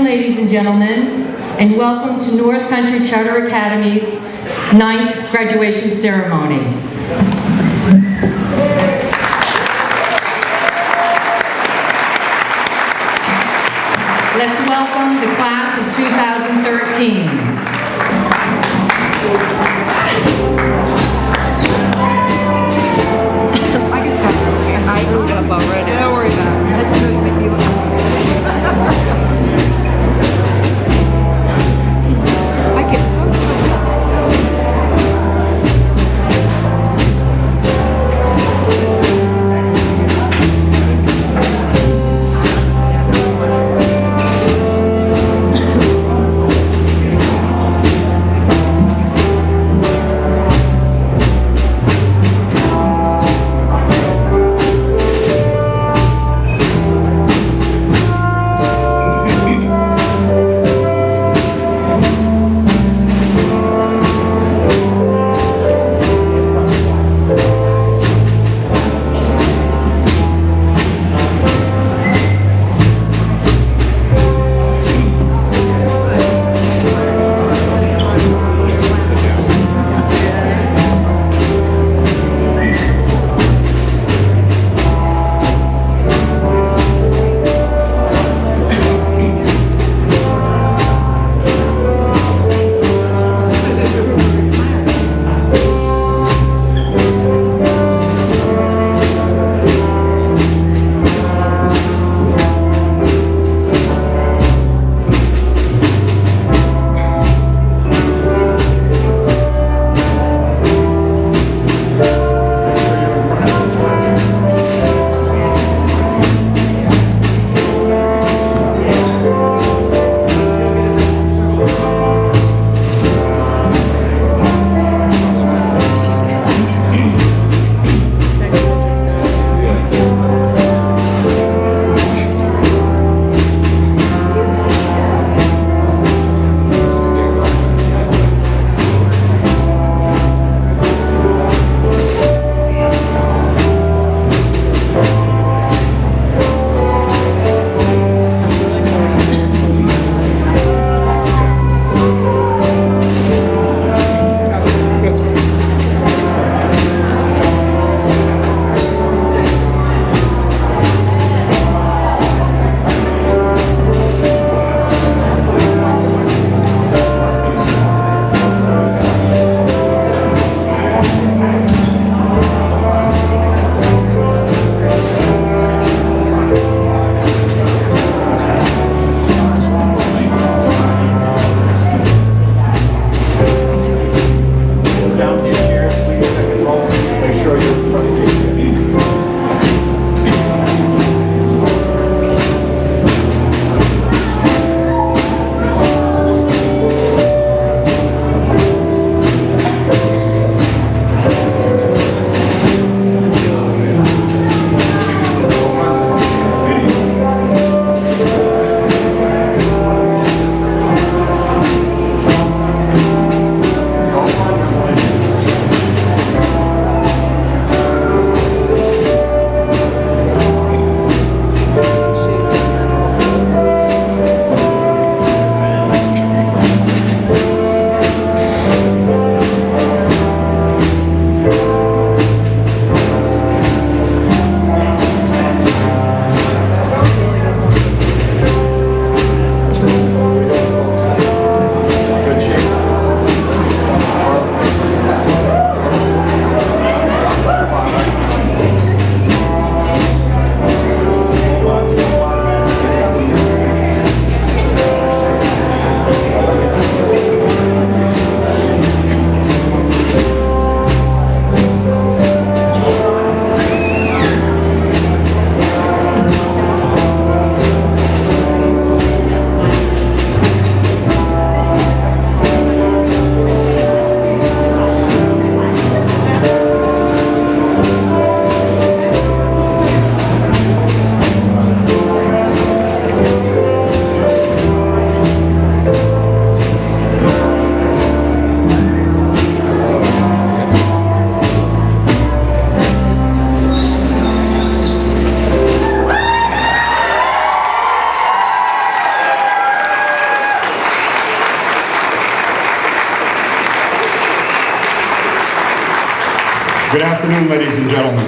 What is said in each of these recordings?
ladies and gentlemen, and welcome to North Country Charter Academy's 9th graduation ceremony. Let's welcome the class of 2013. I can stop. I moved up already. Don't worry about it. That's really make me look. I get so Good afternoon, ladies and gentlemen.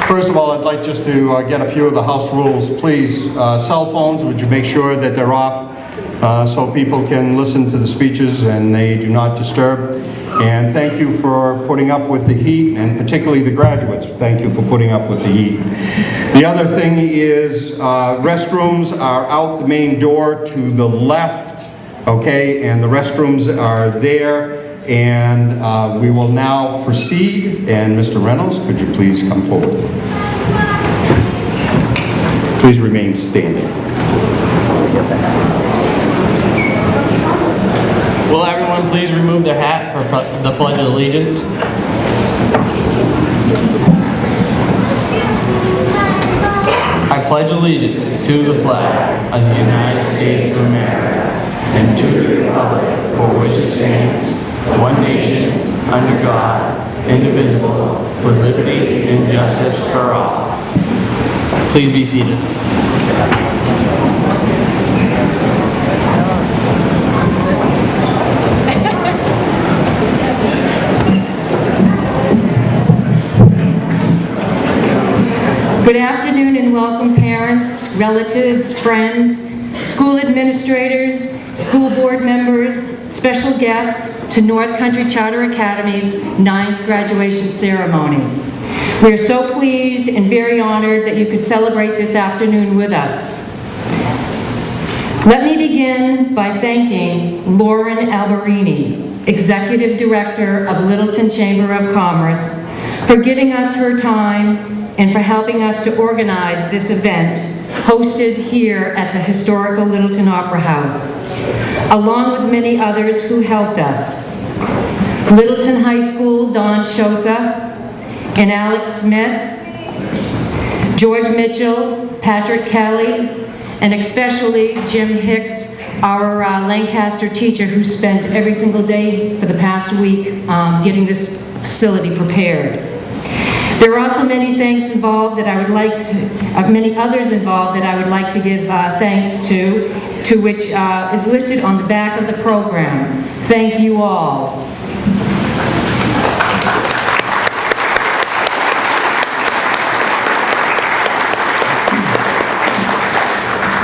First of all, I'd like just to get a few of the house rules. Please, cell phones, would you make sure that they're off so people can listen to the speeches and they do not disturb. And thank you for putting up with the heat, and particularly the graduates. Thank you for putting up with the heat. The other thing is restrooms are out the main door to the left, okay? And the restrooms are there. And we will now proceed. And Mr. Reynolds, could you please come forward? Please remain standing. Will everyone please remove their hat for the Pledge of Allegiance? I pledge allegiance to the flag of the United States of America and to the republic for which it stands, one nation, under God, indivisible, with liberty and justice for all. Please be seated. Good afternoon and welcome parents, relatives, friends, school administrators, school board members, special guests to North Country Charter Academy's 9th graduation ceremony. We are so pleased and very honored that you could celebrate this afternoon with us. Let me begin by thanking Lauren Alberini, Executive Director of Littleton Chamber of Commerce, for giving us her time and for helping us to organize this event hosted here at the historical Littleton Opera House, along with many others who helped us. Littleton High School, Don Shosa and Alex Smith, George Mitchell, Patrick Kelly, and especially Jim Hicks, our Lancaster teacher who spent every single day for the past week getting this facility prepared. There are also many thanks involved that I would like to, many others involved that I would like to give thanks to which is listed on the back of the program. Thank you all.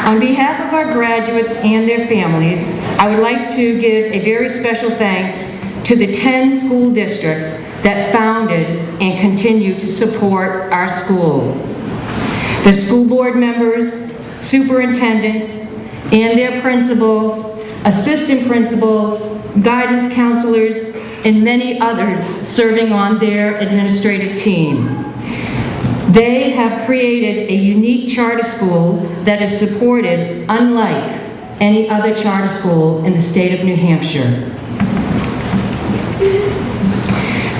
On behalf of our graduates and their families, I would like to give a very special thanks to the 10 school districts that founded and continue to support our school. The school board members, superintendents, and their principals, assistant principals, guidance counselors, and many others serving on their administrative team. They have created a unique charter school that is supported unlike any other charter school in the state of New Hampshire.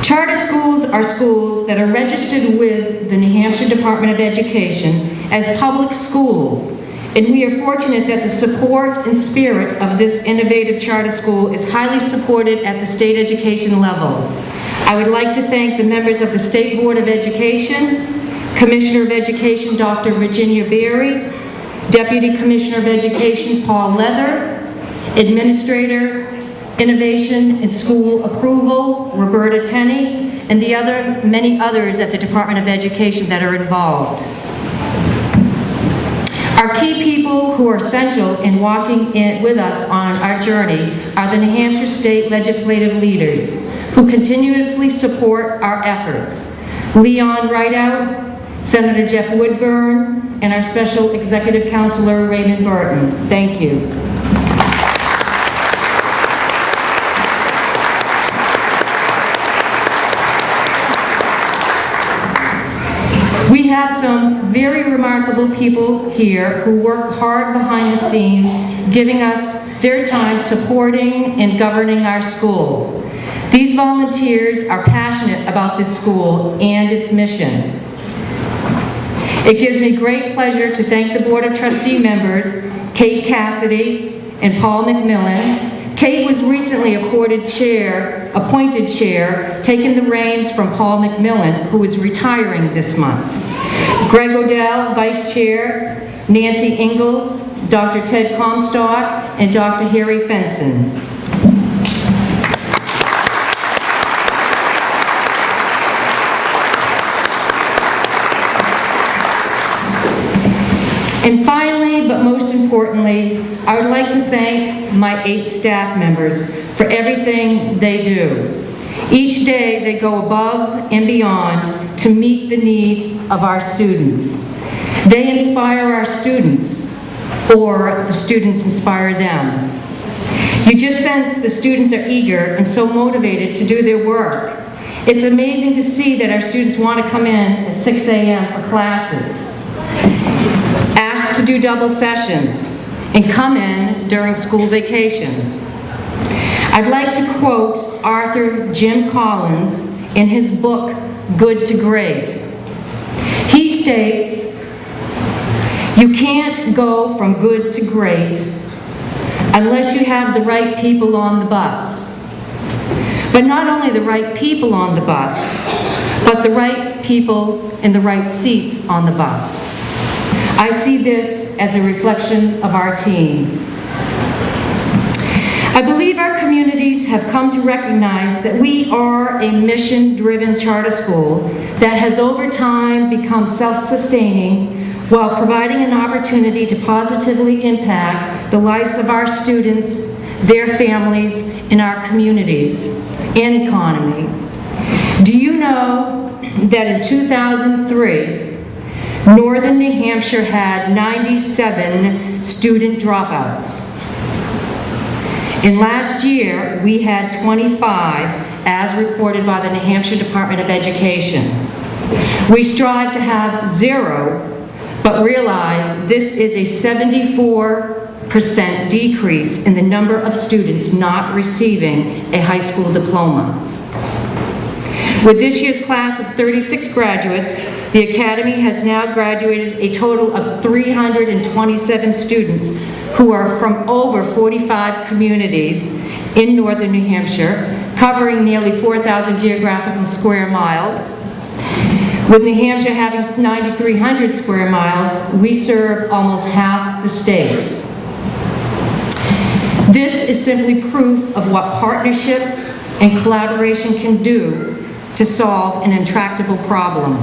Charter schools are schools that are registered with the New Hampshire Department of Education as public schools, and we are fortunate that the support and spirit of this innovative charter school is highly supported at the state education level. I would like to thank the members of the State Board of Education, Commissioner of Education Dr. Virginia Berry, Deputy Commissioner of Education Paul Leather, Administrator, Innovation and School Approval, Roberta Tenney, and the many others at the Department of Education that are involved. Our key people who are essential in walking with us on our journey are the New Hampshire State legislative leaders who continuously support our efforts. Leon Rideout, Senator Jeff Woodburn, and our special executive counselor, Raymond Burton. Thank you. We have some very remarkable people here who work hard behind the scenes, giving us their time supporting and governing our school. These volunteers are passionate about this school and its mission. It gives me great pleasure to thank the Board of Trustee members, Kate Cassidy and Paul McMillan. Kate was recently appointed chair, taking the reins from Paul McMillan, who is retiring this month. Greg Odell, Vice Chair, Nancy Ingalls, Dr. Ted Comstock, and Dr. Harry Fenson. And finally, but most importantly, I would like to thank my 8 staff members for everything they do. Each day they go above and beyond to meet the needs of our students. They inspire our students, or the students inspire them. You just sense the students are eager and so motivated to do their work. It's amazing to see that our students want to come in at 6 a.m. for classes, ask to do double sessions, and come in during school vacations. I'd like to quote Arthur Jim Collins in his book, Good to Great. He states, "You can't go from good to great unless you have the right people on the bus. But not only the right people on the bus, but the right people in the right seats on the bus." I see this as a reflection of our team. I believe our communities have come to recognize that we are a mission-driven charter school that has over time become self-sustaining while providing an opportunity to positively impact the lives of our students, their families, and our communities and economy. Do you know that in 2003, Northern New Hampshire had 97 student dropouts? And last year, we had 25, as reported by the New Hampshire Department of Education. We strive to have 0, but realize this is a 74% decrease in the number of students not receiving a high school diploma. With this year's class of 36 graduates, the Academy has now graduated a total of 327 students who are from over 45 communities in northern New Hampshire, covering nearly 4,000 geographical square miles. With New Hampshire having 9,300 square miles, we serve almost half the state. This is simply proof of what partnerships and collaboration can do to solve an intractable problem.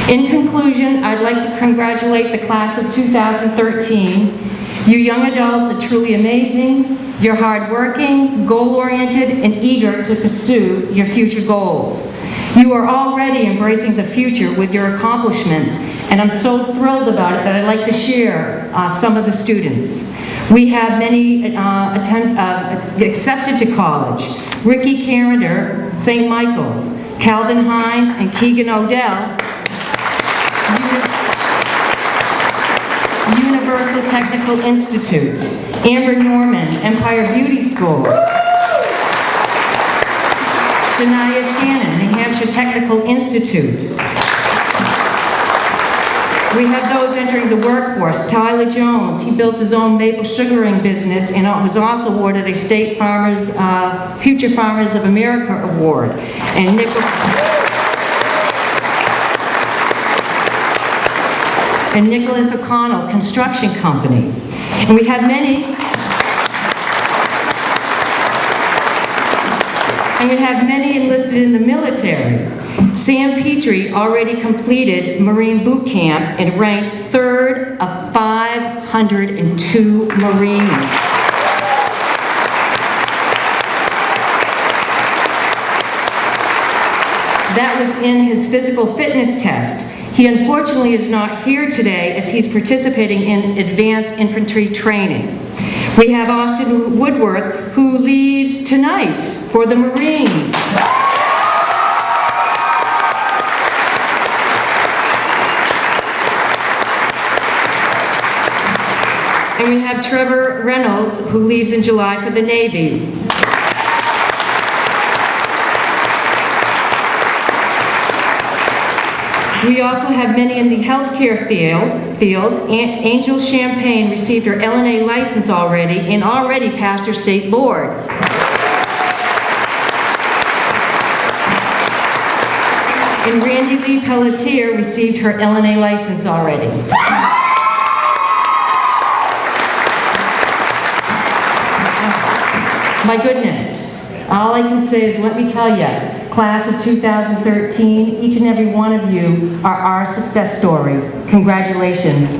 In conclusion, I'd like to congratulate the class of 2013. You young adults are truly amazing. You're hardworking, goal-oriented, and eager to pursue your future goals. You are already embracing the future with your accomplishments, and I'm so thrilled about it that I'd like to share some of the students. We have many accepted to college. Ricky Carrender, St. Michael's, Calvin Hines and Keegan Odell, Universal Technical Institute, Amber Norman, Empire Beauty School, Shania Shannon, New Hampshire Technical Institute. We have those entering the workforce. Tyler Jones, he built his own maple sugaring business and was also awarded a State Farmers, Future Farmers of America Award. And Nicholas O'Connell Construction Company. And we have many enlisted in the military. Sam Petrie already completed Marine Boot Camp and ranked 3rd of 502 Marines. That was in his physical fitness test. He unfortunately is not here today as he's participating in advanced infantry training. We have Austin Woodworth, who leaves tonight for the Marines. And we have Trevor Reynolds, who leaves in July for the Navy. We also have many in the healthcare field. Angel Champagne received her LNA license already and already passed her state boards. And Randy Lee Pelletier received her LNA license already. My goodness, all I can say is let me tell you, class of 2013, each and every one of you are our success story. Congratulations.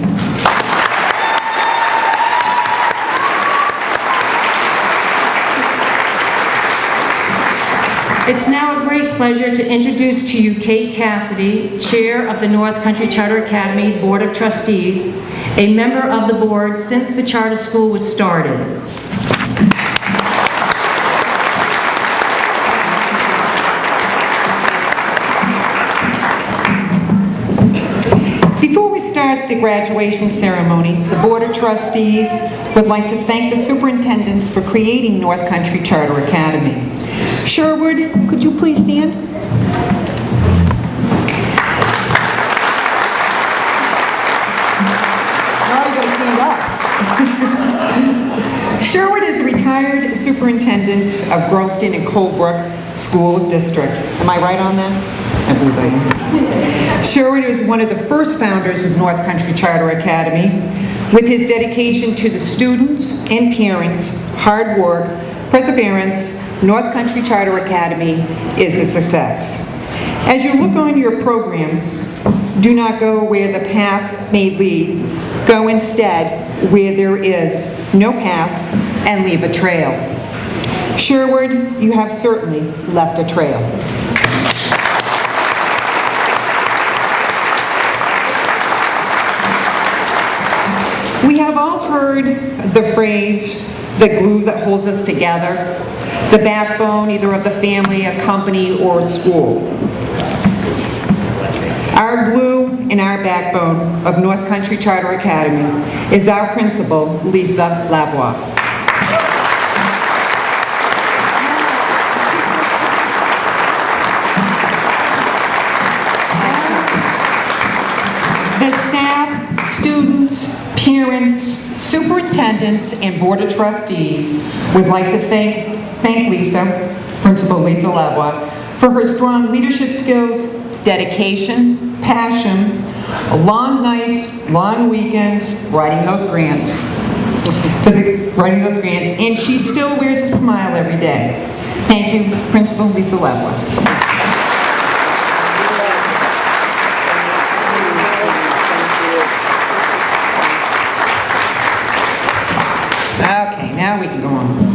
It's now a great pleasure to introduce to you Kate Cassidy, Chair of the North Country Charter Academy Board of Trustees, a member of the board since the charter school was started. Before we start the graduation ceremony, the Board of Trustees would like to thank the superintendents for creating North Country Charter Academy. Sherwood, could you please stand? Now you gotta stand up. Sherwood is a retired superintendent of Groveton and Colebrook School District. Am I right on that? I believe I am. Sherwood was one of the first founders of North Country Charter Academy. With his dedication to the students and parents, hard work, perseverance, North Country Charter Academy is a success. As you look on your programs, do not go where the path may lead. Go instead where there is no path and leave a trail. Sherwood, you have certainly left a trail. We have all heard the phrase, the glue that holds us together, the backbone either of the family, a company, or a school. Our glue and our backbone of North Country Charter Academy is our principal, Lisa Lavoie. The staff, students, parents, superintendents, and Board of Trustees would like to thank Lisa, Principal Lisa Lavoie, for her strong leadership skills, dedication, passion, long nights, long weekends, writing those grants, and she still wears a smile every day. Thank you, Principal Lisa Lavoie. Okay, now we can go on.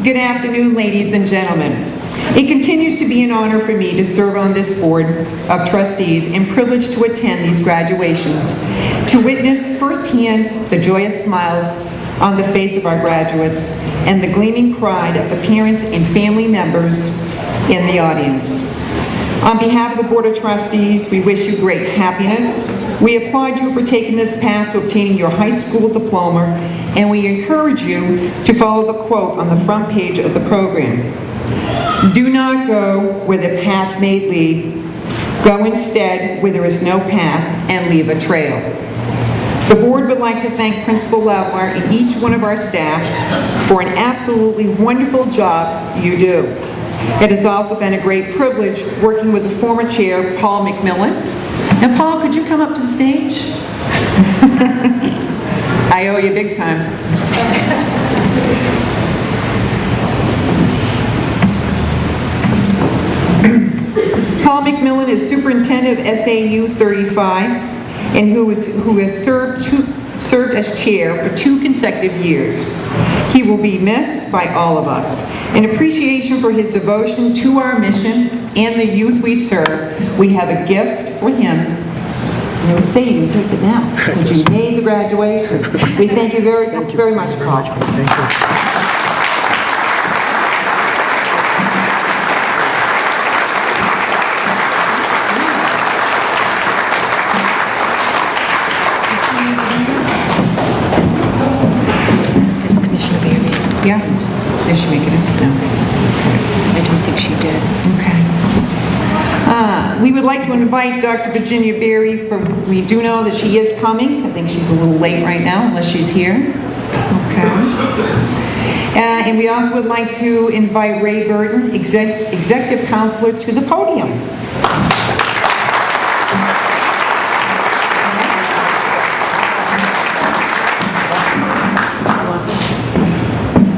Good afternoon, ladies and gentlemen. It continues to be an honor for me to serve on this Board of Trustees and privileged to attend these graduations, to witness firsthand the joyous smiles on the face of our graduates and the gleaming pride of the parents and family members in the audience. On behalf of the Board of Trustees, we wish you great happiness. We applaud you for taking this path to obtaining your high school diploma, and we encourage you to follow the quote on the front page of the program. Do not go where the path may lead. Go instead where there is no path and leave a trail. The board would like to thank Principal Lavoie and each one of our staff for an absolutely wonderful job you do. It has also been a great privilege working with the former chair, Paul McMillan. And Paul, could you come up to the stage? I owe you big time. Paul McMillan is superintendent of SAU 35 and who has served as chair for 2 consecutive years. He will be missed by all of us. In appreciation for his devotion to our mission and the youth we serve, we have a gift for him. I would say you can take it now, since you made the graduation. We thank you very much, Paul. Thank you. Yeah? Did she make it up? No. I don't think she did. Okay. We would like to invite Dr. Virginia Berry, we do know that she is coming. I think she's a little late right now, unless she's here. Okay. And we also would like to invite Ray Burton, Executive Counselor, to the podium.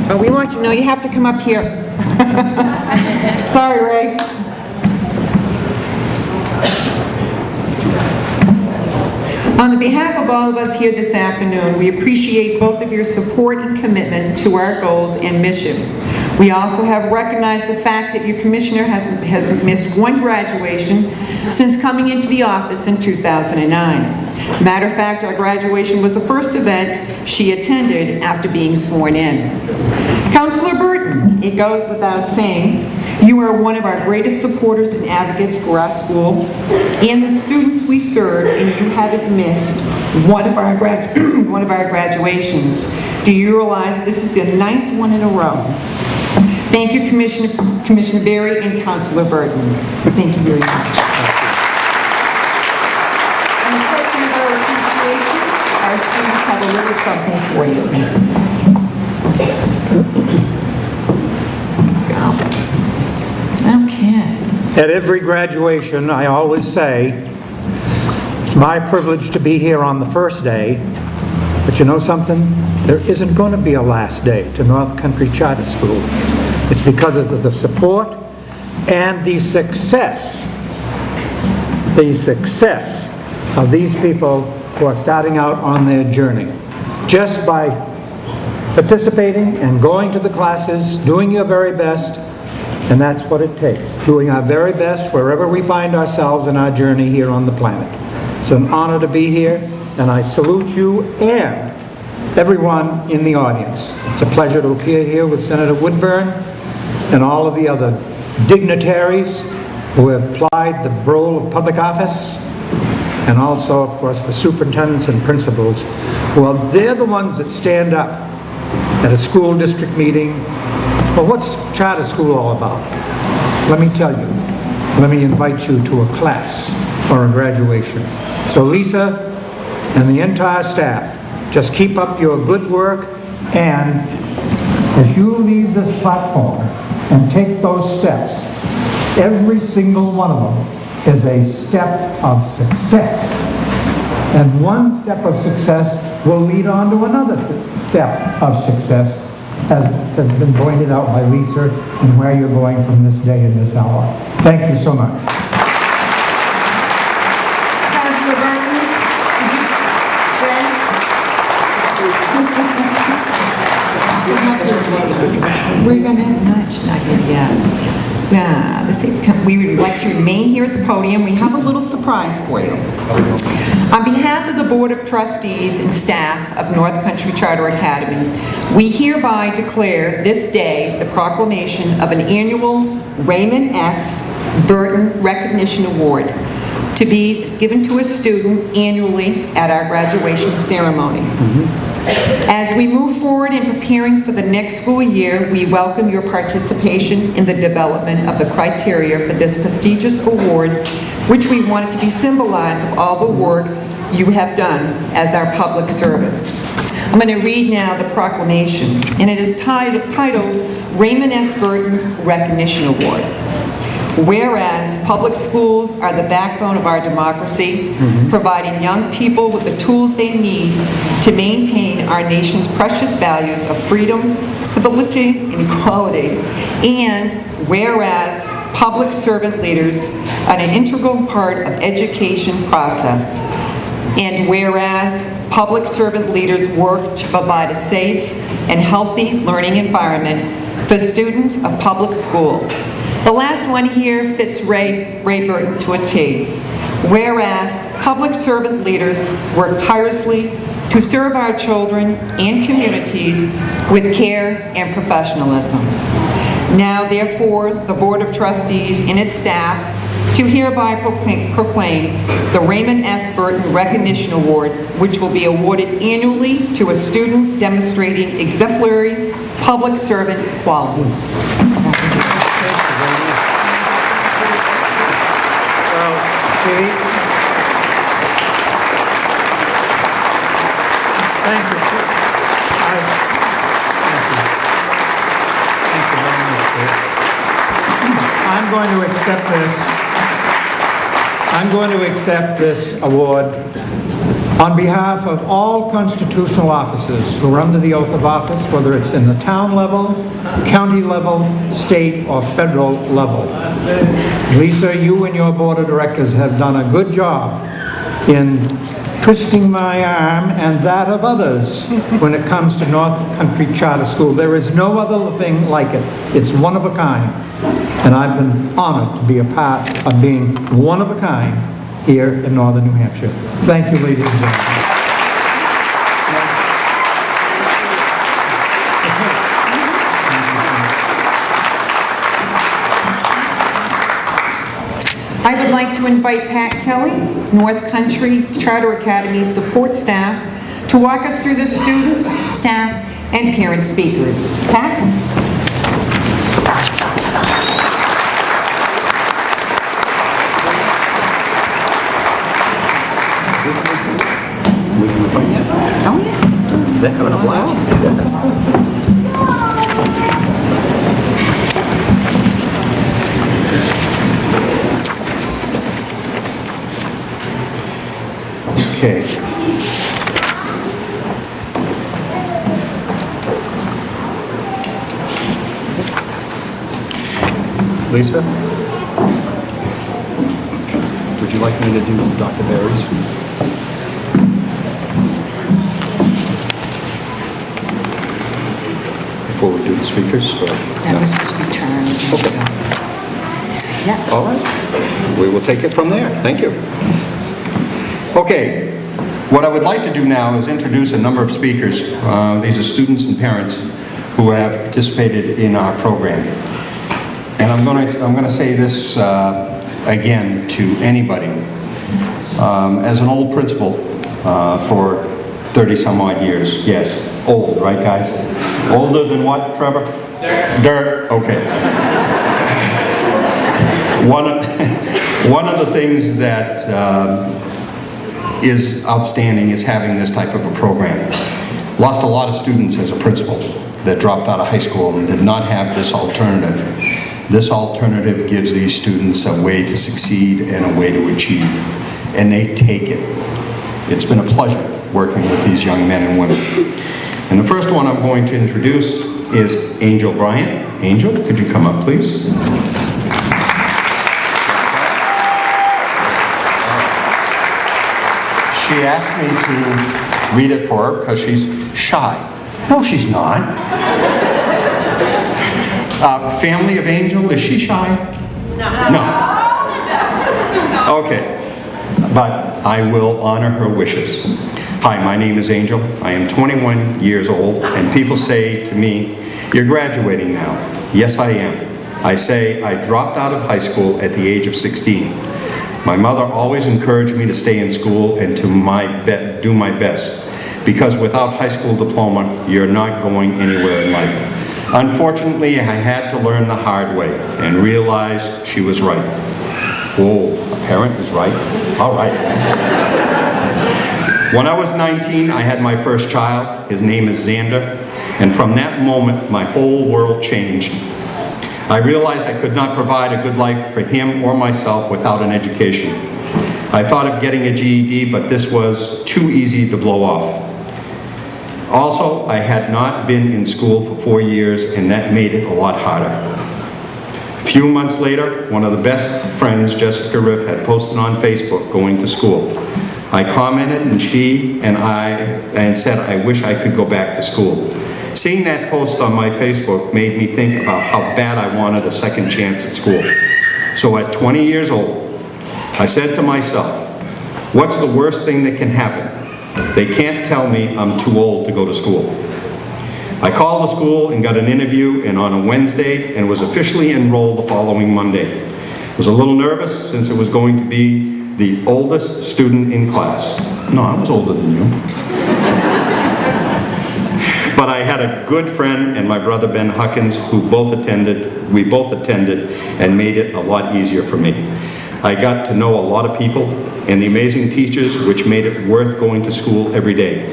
Oh, we want you, no, you have to come up here. Sorry, Ray. On the behalf of all of us here this afternoon, we appreciate both of your support and commitment to our goals and mission. We also have recognized the fact that your commissioner has missed one graduation since coming into the office in 2009. Matter of fact, our graduation was the first event she attended after being sworn in. Councilor Burton, it goes without saying, you are one of our greatest supporters and advocates for our school and the students we serve, and you haven't missed one of our graduations. Do you realize this is the 9th one in a row? Thank you, Commissioner Berry and Councilor Burton. Thank you very much. And a token of our appreciation, our students have a little something for you. Okay. At every graduation, I always say, it's my privilege to be here on the first day, but you know something? There isn't going to be a last day to North Country Charter School. It's because of the support and the success of these people who are starting out on their journey. Just by participating and going to the classes, doing your very best, and that's what it takes, doing our very best wherever we find ourselves in our journey here on the planet. It's an honor to be here, and I salute you and everyone in the audience. It's a pleasure to appear here with Senator Woodburn and all of the other dignitaries who have applied the role of public office, and also, of course, the superintendents and principals. Well, they're the ones that stand up at a school district meeting. Well, what's charter school all about? Let me tell you. Let me invite you to a class or a graduation. So Lisa and the entire staff, just keep up your good work, and as you leave this platform and take those steps, every single one of them is a step of success. And one step of success will lead on to another step of success, as has been pointed out by Lisa, and where you're going from this day and this hour. Thank you so much. Councilor Burton, we're going to, not here yet. We would like to remain here at the podium. We have a little surprise for you. On behalf of the Board of Trustees and staff of North Country Charter Academy, we hereby declare this day the proclamation of an annual Raymond S. Burton Recognition Award to be given to a student annually at our graduation ceremony. As we move forward in preparing for the next school year, we welcome your participation in the development of the criteria for this prestigious award, which we want it to be symbolized of all the work you have done as our public servant. I'm going to read now the proclamation, and it is titled Raymond S. Burton Recognition Award. Whereas public schools are the backbone of our democracy, providing young people with the tools they need to maintain our nation's precious values of freedom, civility, and equality. And whereas public servant leaders are an integral part of education process. And whereas public servant leaders work to provide a safe and healthy learning environment for students of public school. The last one here fits Ray Burton to a T. Whereas public servant leaders work tirelessly to serve our children and communities with care and professionalism. Now, therefore, the Board of Trustees and its staff to hereby proclaim the Raymond S. Burton Recognition Award, which will be awarded annually to a student demonstrating exemplary public servant qualities. Thank you. Thank you very much, Kate. I'm going to accept this award On behalf of all constitutional officers who are under the oath of office, whether it's in the town level, county level, state, or federal level, Lisa, you and your board of directors have done a good job in twisting my arm and that of others when it comes to North Country Charter School. There is no other thing like it. It's one of a kind. And I've been honored to be a part of being one of a kind here in northern New Hampshire. Thank you, ladies and gentlemen. I would like to invite Pat Kelly, North Country Charter Academy support staff, to walk us through the students, staff, and parent speakers. Pat? They're having a blast. Okay. Lisa? Would you like me to do Dr. Barry's? Before we do the speakers? Or? That was supposed to be turned. Okay. Yeah. All right. We will take it from there. Thank you. Okay. What I would like to do now is introduce a number of speakers. These are students and parents who have participated in our program. And I'm going to say this again to anybody. As an old principal for 30 some odd years. Yes, old, right guys? Older than what, Trevor? Dirt. Okay. One of the things that is outstanding is having this type of a program. Lost a lot of students as a principal that dropped out of high school and did not have this alternative. This alternative gives these students a way to succeed and a way to achieve, and they take it. It's been a pleasure working with these young men and women. And the first one I'm going to introduce is Angel Bryant. Angel, could you come up, please? She asked me to read it for her because she's shy. No, she's not. Family of Angel, is she shy? No. Okay, but I will honor her wishes. Hi, my name is Angel. I am 21 years old, and people say to me, "You're graduating now." Yes, I am. I say I dropped out of high school at the age of 16. My mother always encouraged me to stay in school and to do my best, because without high school diploma, you're not going anywhere in life. Unfortunately, I had to learn the hard way and realize she was right. Whoa, a parent is right? All right. When I was 19, I had my first child. His name is Xander, and from that moment, my whole world changed. I realized I could not provide a good life for him or myself without an education. I thought of getting a GED, but this was too easy to blow off. Also, I had not been in school for 4 years, and that made it a lot harder. A few months later, one of the best friends, Jessica Riff, had posted on Facebook going to school. I commented, and she and said I wish I could go back to school. Seeing that post on my Facebook made me think about how bad I wanted a second chance at school. So at 20 years old, I said to myself, what's the worst thing that can happen? They can't tell me I'm too old to go to school. I called the school and got an interview, and on a Wednesday, and was officially enrolled the following Monday. I was a little nervous since it was going to be the oldest student in class. No, I was older than you. But I had a good friend and my brother Ben Huckins we both attended and made it a lot easier for me. I got to know a lot of people and the amazing teachers, which made it worth going to school every day.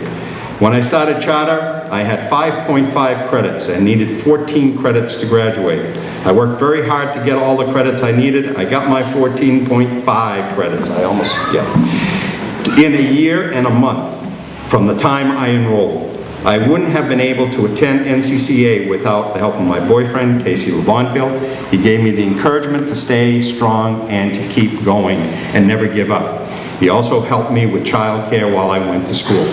When I started charter, I had 5.5 credits and needed 14 credits to graduate. I worked very hard to get all the credits I needed. I got my 14.5 credits. in a year and a month from the time I enrolled. I wouldn't have been able to attend NCCA without the help of my boyfriend, Casey LeBonfield. He gave me the encouragement to stay strong and to keep going and never give up. He also helped me with childcare while I went to school.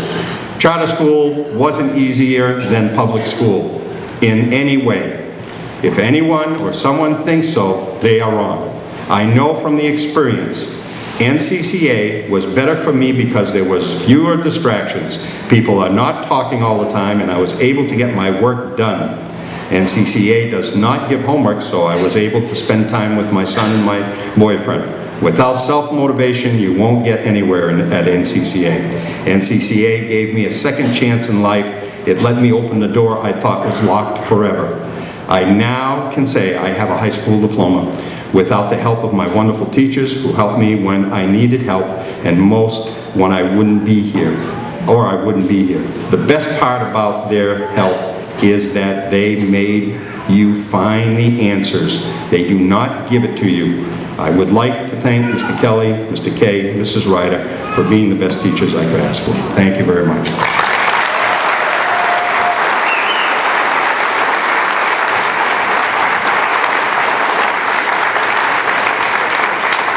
Charter school wasn't easier than public school in any way. If anyone or someone thinks so, they are wrong. I know from the experience, NCCA was better for me because there was fewer distractions. People are not talking all the time, and I was able to get my work done. NCCA does not give homework, so I was able to spend time with my son and my boyfriend. Without self-motivation, you won't get anywhere at NCCA. NCCA gave me a second chance in life. It let me open the door I thought was locked forever. I now can say I have a high school diploma without the help of my wonderful teachers who helped me when I needed help, and most when I wouldn't be here, or I wouldn't be here. The best part about their help is that they made you find the answers. They do not give it to you. I would like to thank Mr. Kelly, Mr. Kay, Mrs. Ryder for being the best teachers I could ask for. Thank you very much.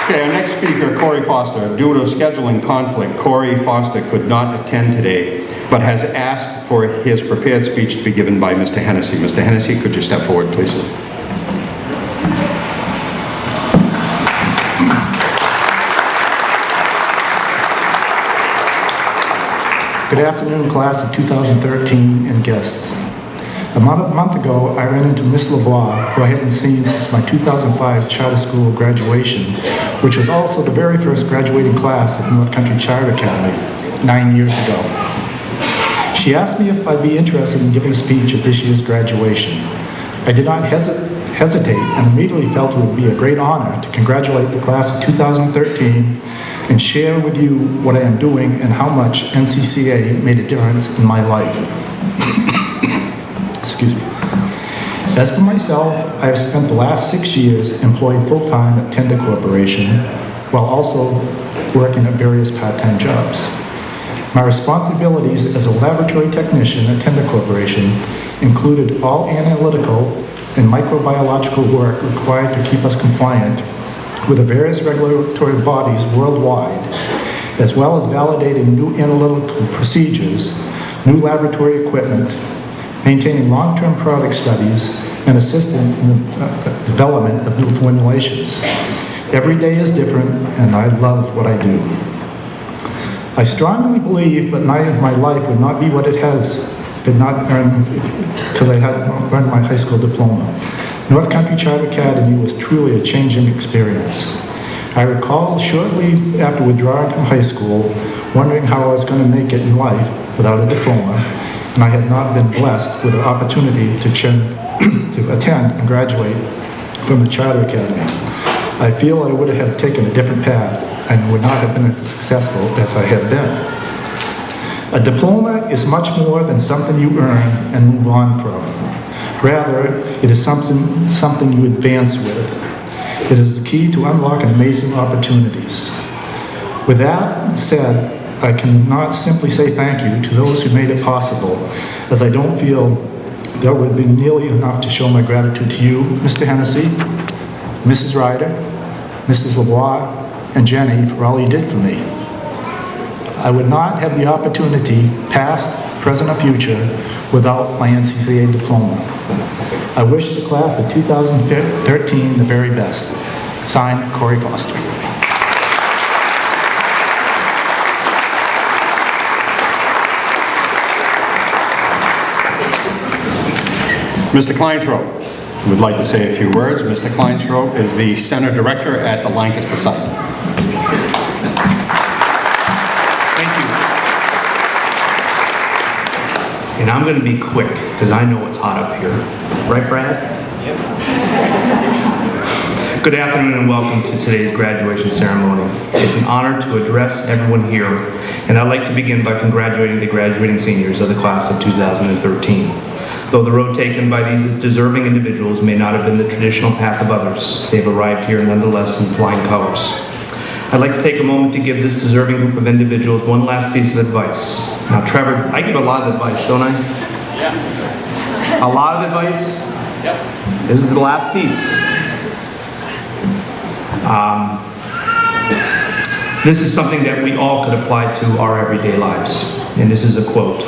Okay, our next speaker, Corey Foster. Due to scheduling conflict, Corey Foster could not attend today, but has asked for his prepared speech to be given by Mr. Hennessy. Mr. Hennessy, could you step forward, please? Good afternoon, class of 2013 and guests. A month ago, I ran into Miss LeBlanc, who I hadn't seen since my 2005 charter school graduation, which was also the very first graduating class at North Country Charter Academy 9 years ago. She asked me if I'd be interested in giving a speech at this year's graduation. I did not hesitate and immediately felt it would be a great honor to congratulate the class of 2013 and share with you what I am doing and how much NCCA made a difference in my life. Excuse me. As for myself, I have spent the last 6 years employed full-time at Tender Corporation while also working at various part-time jobs. My responsibilities as a laboratory technician at Tender Corporation included all analytical and microbiological work required to keep us compliant with the various regulatory bodies worldwide, as well as validating new analytical procedures, new laboratory equipment, maintaining long-term product studies, and assisting in the development of new formulations. Every day is different, and I love what I do. I strongly believe that my life would not be what it has if not because I had earned my high school diploma. North Country Charter Academy was truly a changing experience. I recall shortly after withdrawing from high school, wondering how I was going to make it in life without a diploma, and I had not been blessed with the opportunity to attend and graduate from the Charter Academy. I feel I would have taken a different path and would not have been as successful as I have been. A diploma is much more than something you earn and move on from. Rather, it is something you advance with. It is the key to unlocking amazing opportunities. With that said, I cannot simply say thank you to those who made it possible, as I don't feel there would be nearly enough to show my gratitude to you, Mr. Hennessy, Mrs. Ryder, Mrs. LeBlanc, and Jenny for all you did for me. I would not have the opportunity, past, present, or future, without my NCCA diploma. I wish the class of 2013 the very best. Signed, Corey Foster. Mr. Kleinschrodt would like to say a few words. Mr. Kleinschrodt is the Center Director at the Lancaster site. And I'm going to be quick, because I know it's hot up here. Right, Brad? Yep. Good afternoon and welcome to today's graduation ceremony. It's an honor to address everyone here, and I'd like to begin by congratulating the graduating seniors of the class of 2013. Though the road taken by these deserving individuals may not have been the traditional path of others, they've arrived here nonetheless in flying colors. I'd like to take a moment to give this deserving group of individuals one last piece of advice. Now, Trevor, I give a lot of advice, don't I? Yeah. A lot of advice? Yep. This is the last piece. This is something that we all could apply to our everyday lives. And this is a quote.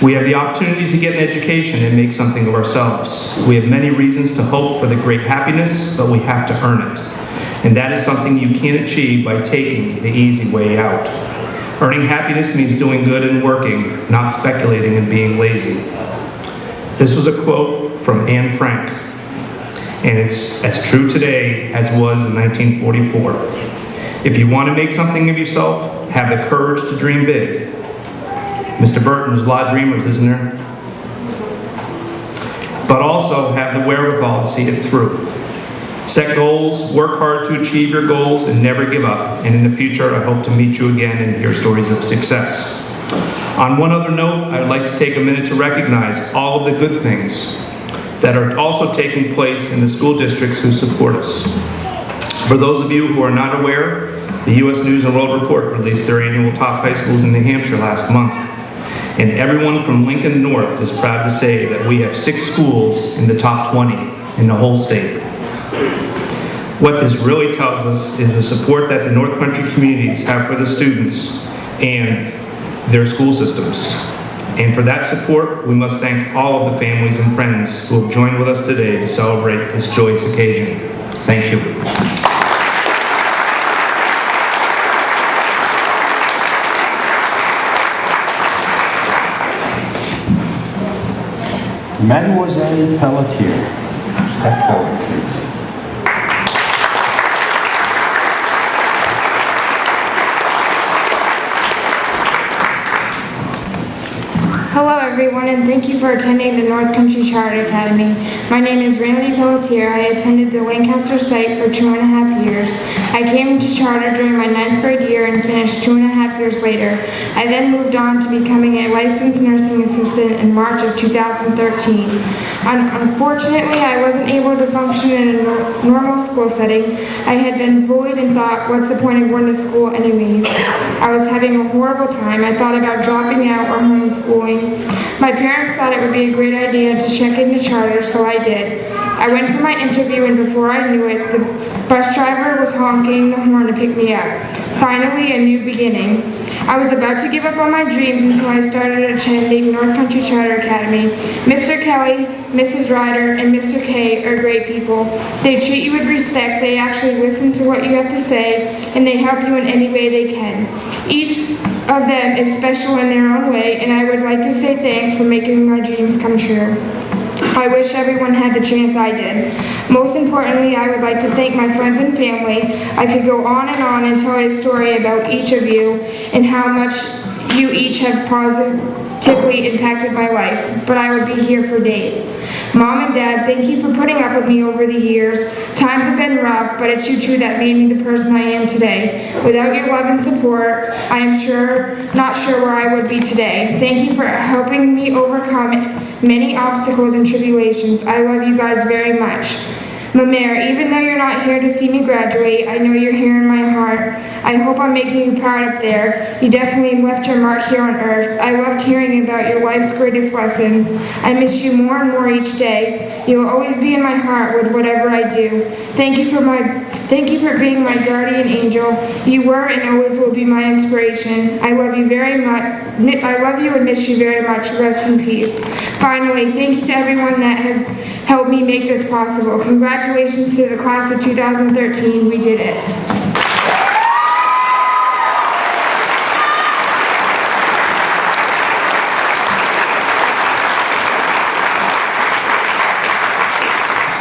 We have the opportunity to get an education and make something of ourselves. We have many reasons to hope for the great happiness, but we have to earn it. And that is something you can't achieve by taking the easy way out. Earning happiness means doing good and working, not speculating and being lazy. This was a quote from Anne Frank, and it's as true today as was in 1944. If you want to make something of yourself, have the courage to dream big. Mr. Burton, there's a lot of dreamers, isn't there? But also have the wherewithal to see it through. Set goals, work hard to achieve your goals, and never give up. And in the future, I hope to meet you again and hear stories of success. On one other note, I would like to take a minute to recognize all of the good things that are also taking place in the school districts who support us. For those of you who are not aware, the U.S. News and World Report released their annual top high schools in New Hampshire last month. And everyone from Lincoln North is proud to say that we have 6 schools in the top 20 in the whole state. What this really tells us is the support that the North Country communities have for the students and their school systems. And for that support, we must thank all of the families and friends who have joined with us today to celebrate this joyous occasion. Thank you. Mademoiselle Pelletier, step forward, please. Hello everyone, and thank you for attending the North Country Charter Academy. My name is Randy Pelletier. I attended the Lancaster site for 2.5 years. I came to Charter during my 9th grade year and finished 2.5 years later. I then moved on to becoming a licensed nursing assistant in March of 2013. Unfortunately, I wasn't able to function in a normal school setting. I had been bullied and thought, what's the point of going to school anyways? I was having a horrible time. I thought about dropping out or homeschooling. My parents thought it would be a great idea to check into Charter, so I did. I went for my interview, and before I knew it, the bus driver was honking the horn to pick me up. Finally, a new beginning. I was about to give up on my dreams until I started attending North Country Charter Academy. Mr. Kelly, Mrs. Ryder, and Mr. K are great people. They treat you with respect, they actually listen to what you have to say, and they help you in any way they can. Each of them is special in their own way, and I would like to say thanks for making my dreams come true. I wish everyone had the chance I did. Most importantly, I would like to thank my friends and family. I could go on and tell a story about each of you and how much you each have positively impacted my life, but I would be here for days. Mom and Dad, thank you for putting up with me over the years. Times have been rough, but it's you two that made me the person I am today. Without your love and support, I am not sure where I would be today. Thank you for helping me overcome many obstacles and tribulations. I love you guys very much. Mamere, even though you're not here to see me graduate, I know you're here in my heart. I hope I'm making you proud up there. You definitely left your mark here on earth. I loved hearing about your life's greatest lessons. I miss you more and more each day. You will always be in my heart with whatever I do. Thank you for being my guardian angel. You were and always will be my inspiration. I love you very much. I love you and miss you very much. Rest in peace. Finally, thank you to everyone that has helped me make this possible. Congratulations to the class of 2013. We did it.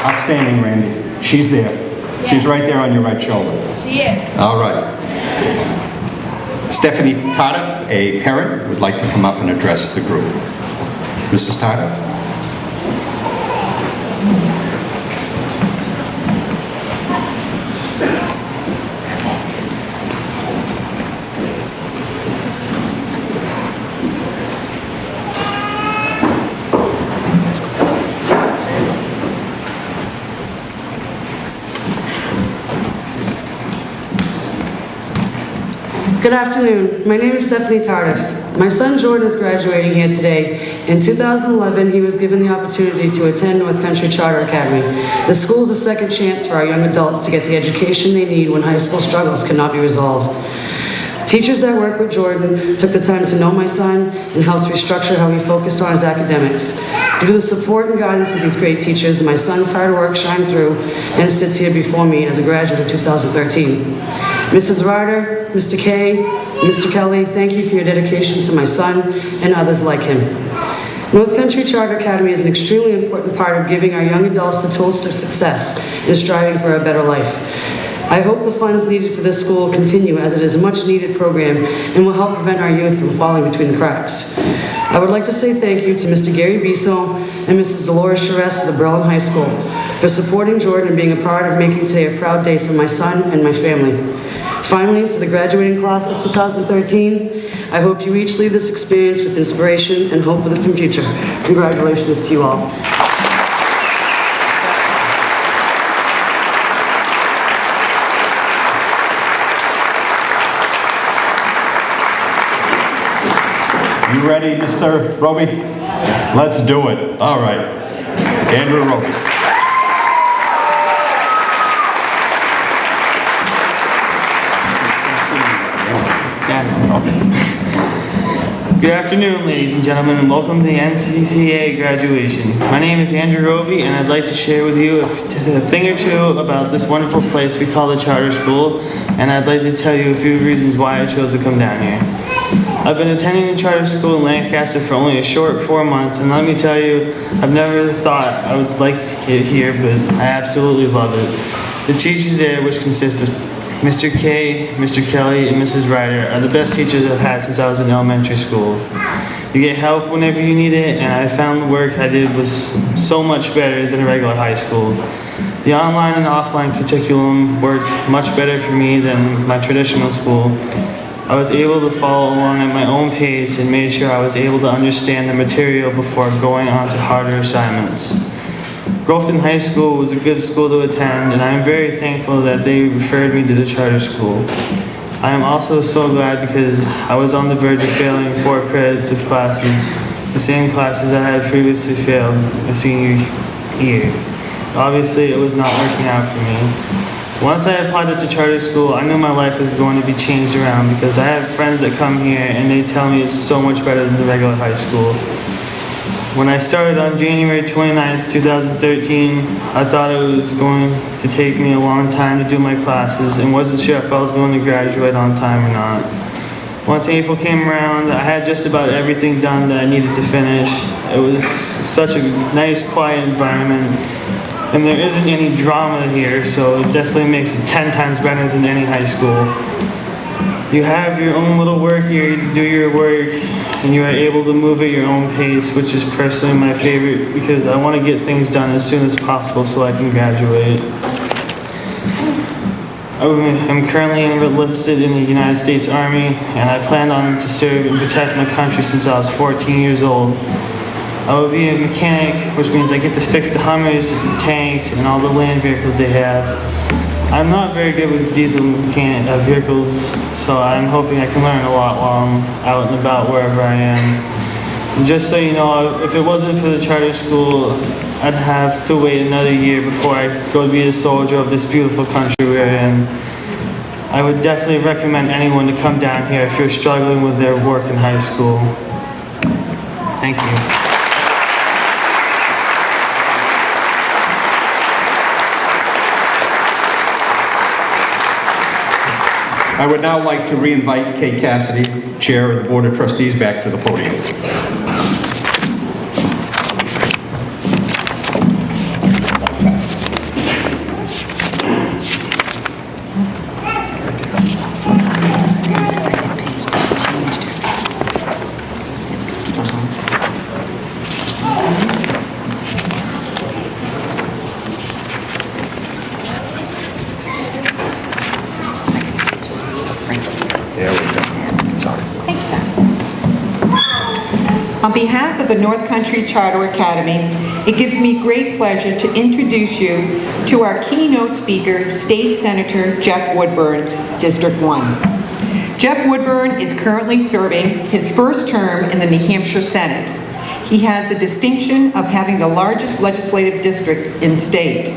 Outstanding, Randy. She's there. Yeah. She's right there on your right shoulder. She is. All right. Stephanie Tardif, a parent, would like to come up and address the group. Mrs. Tardif. Good afternoon. My name is Stephanie Tardif. My son Jordan is graduating here today. In 2011, he was given the opportunity to attend North Country Charter Academy. The school is a second chance for our young adults to get the education they need when high school struggles cannot be resolved. The teachers that work with Jordan took the time to know my son and helped restructure how he focused on his academics. Due to the support and guidance of these great teachers, my son's hard work shined through and sits here before me as a graduate of 2013. Mrs. Ryder, Mr. Kay, Mr. Kelly, thank you for your dedication to my son and others like him. North Country Charter Academy is an extremely important part of giving our young adults the tools to success and striving for a better life. I hope the funds needed for this school continue, as it is a much-needed program and will help prevent our youth from falling between the cracks. I would like to say thank you to Mr. Gary Biso and Mrs. Dolores Charest of the Berlin High School for supporting Jordan and being a part of making today a proud day for my son and my family. Finally, to the graduating class of 2013, I hope you each leave this experience with inspiration and hope for the future. Congratulations to you all. You ready, Mr. Roby? Let's do it. All right. Andrew Roby. Good afternoon, ladies and gentlemen, and welcome to the NCCA graduation. My name is Andrew Roby, and I'd like to share with you a thing or two about this wonderful place we call the charter school, and I'd like to tell you a few reasons why I chose to come down here. I've been attending the charter school in Lancaster for only a short 4 months, and let me tell you, I've never thought I would like it here, but I absolutely love it. The teachers there, which consist of Mr. Kay, Mr. Kelly, and Mrs. Ryder, are the best teachers I've had since I was in elementary school. You get help whenever you need it, and I found the work I did was so much better than a regular high school. The online and offline curriculum worked much better for me than my traditional school. I was able to follow along at my own pace and made sure I was able to understand the material before going on to harder assignments. Grofton High School was a good school to attend, and I am very thankful that they referred me to the charter school. I am also so glad because I was on the verge of failing 4 credits of classes, the same classes I had previously failed my senior year. Obviously, it was not working out for me. Once I applied at the charter school, I knew my life was going to be changed around because I have friends that come here and they tell me it's so much better than the regular high school. When I started on January 29th, 2013, I thought it was going to take me a long time to do my classes and wasn't sure if I was going to graduate on time or not. Once April came around, I had just about everything done that I needed to finish. It was such a nice, quiet environment, and there isn't any drama here, so it definitely makes it 10 times better than any high school. You have your own little work here, you do your work, and you are able to move at your own pace, which is personally my favorite because I want to get things done as soon as possible so I can graduate. I'm currently enlisted in the United States Army, and I plan on to serve and protect my country since I was 14 years old. I will be a mechanic, which means I get to fix the Hummers, tanks, and all the land vehicles they have. I'm not very good with diesel vehicles, so I'm hoping I can learn a lot while I'm out and about wherever I am. And just so you know, if it wasn't for the charter school, I'd have to wait another year before I go to be a soldier of this beautiful country we're in. I would definitely recommend anyone to come down here if you're struggling with their work in high school. Thank you. I would now like to re-invite Kay Cassidy, Chair of the Board of Trustees, back to the podium. On behalf of the North Country Charter Academy, it gives me great pleasure to introduce you to our keynote speaker, State Senator Jeff Woodburn, District 1. Jeff Woodburn is currently serving his first term in the New Hampshire Senate. He has the distinction of having the largest legislative district in the state,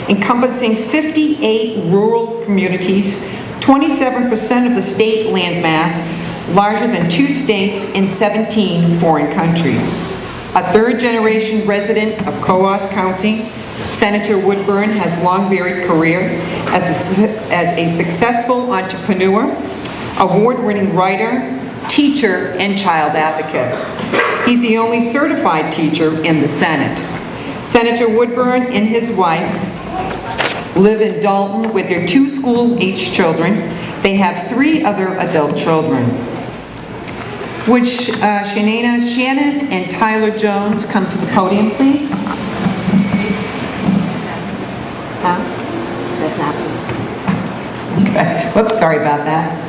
encompassing 58 rural communities, 27% of the state landmass, larger than 2 states and 17 foreign countries. A third-generation resident of Coos County, Senator Woodburn has a long varied career as a successful entrepreneur, award-winning writer, teacher, and child advocate. He's the only certified teacher in the Senate. Senator Woodburn and his wife live in Dalton with their 2 school-aged children. They have 3 other adult children. Would Shannon and Tyler Jones come to the podium, please? That's happening. Okay. Whoops, sorry about that.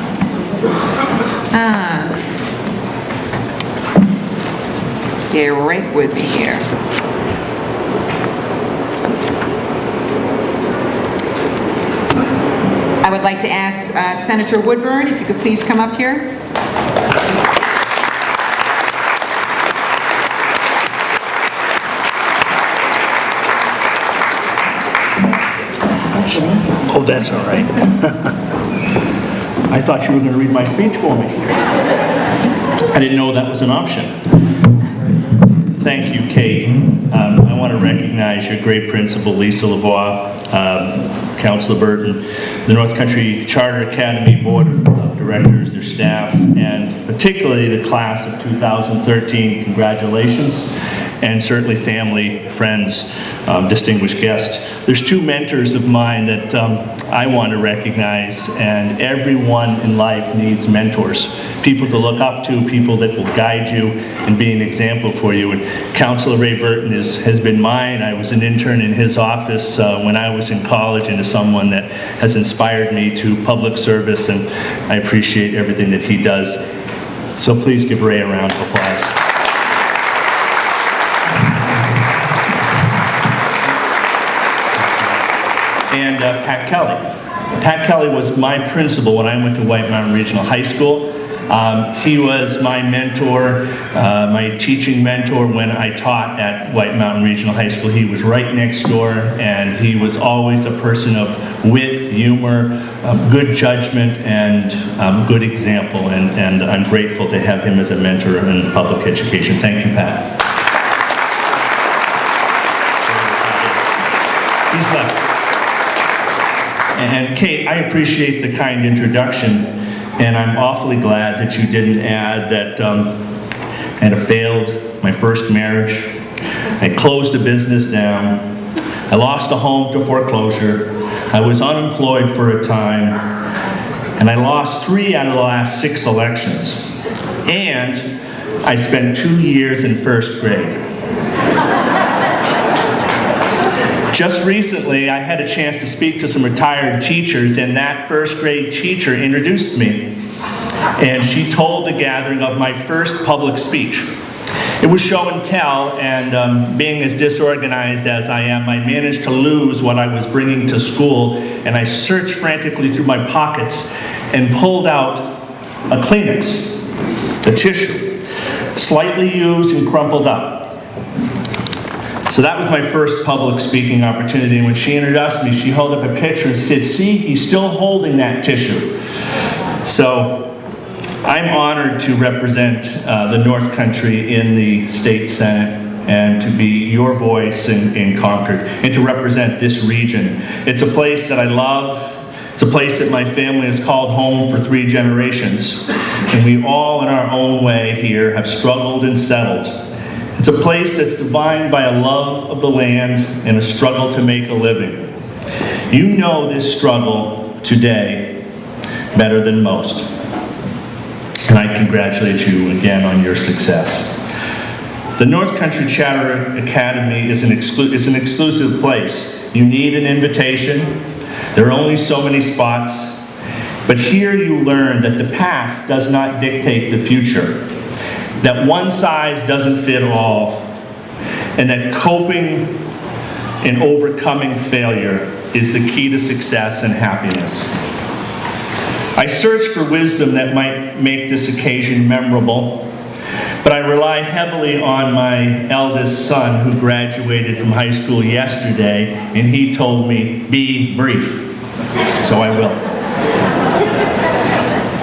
Get right with me here. I would like to ask Senator Woodburn if you could please come up here. Oh, that's all right. I thought you were going to read my speech for me. I didn't know that was an option. Thank you, Kate. I want to recognize your great principal, Lisa Lavoie, Councilor Burton, the North Country Charter Academy Board of Directors, their staff, and particularly the class of 2013. Congratulations. And certainly family, friends, distinguished guests. There's 2 mentors of mine that I want to recognize, and everyone in life needs mentors. People to look up to, people that will guide you and be an example for you. And Councilor Ray Burton has been mine. I was an intern in his office when I was in college, and is someone that has inspired me to public service, and I appreciate everything that he does. So please give Ray a round of applause. And Pat Kelly. Pat Kelly was my principal when I went to White Mountain Regional High School. He was my mentor, my teaching mentor when I taught at White Mountain Regional High School. He was right next door, and he was always a person of wit, humor, good judgment, and good example. And I'm grateful to have him as a mentor in public education. Thank you, Pat. He's left. And Kate, I appreciate the kind introduction, and I'm awfully glad that you didn't add that I had failed my first marriage, I closed a business down, I lost a home to foreclosure, I was unemployed for a time, and I lost 3 out of the last 6 elections, and I spent 2 years in first grade. Just recently, I had a chance to speak to some retired teachers, and that first grade teacher introduced me. And she told the gathering of my first public speech. It was show and tell, and being as disorganized as I am, I managed to lose what I was bringing to school, and I searched frantically through my pockets and pulled out a Kleenex, a tissue, slightly used and crumpled up. So that was my first public speaking opportunity. And when she introduced me, she held up a picture and said, "See, he's still holding that tissue." So I'm honored to represent the North Country in the State Senate and to be your voice in Concord and to represent this region. It's a place that I love. It's a place that my family has called home for 3 generations. And we all, in our own way here, have struggled and settled. It's a place that's defined by a love of the land and a struggle to make a living. You know this struggle today better than most. And I congratulate you again on your success. The North Country Charter Academy is an exclusive place. You need an invitation. There are only so many spots. But here you learn that the past does not dictate the future. That one size doesn't fit all, and that coping and overcoming failure is the key to success and happiness. I search for wisdom that might make this occasion memorable, but I rely heavily on my eldest son who graduated from high school yesterday, and he told me, be brief. So I will.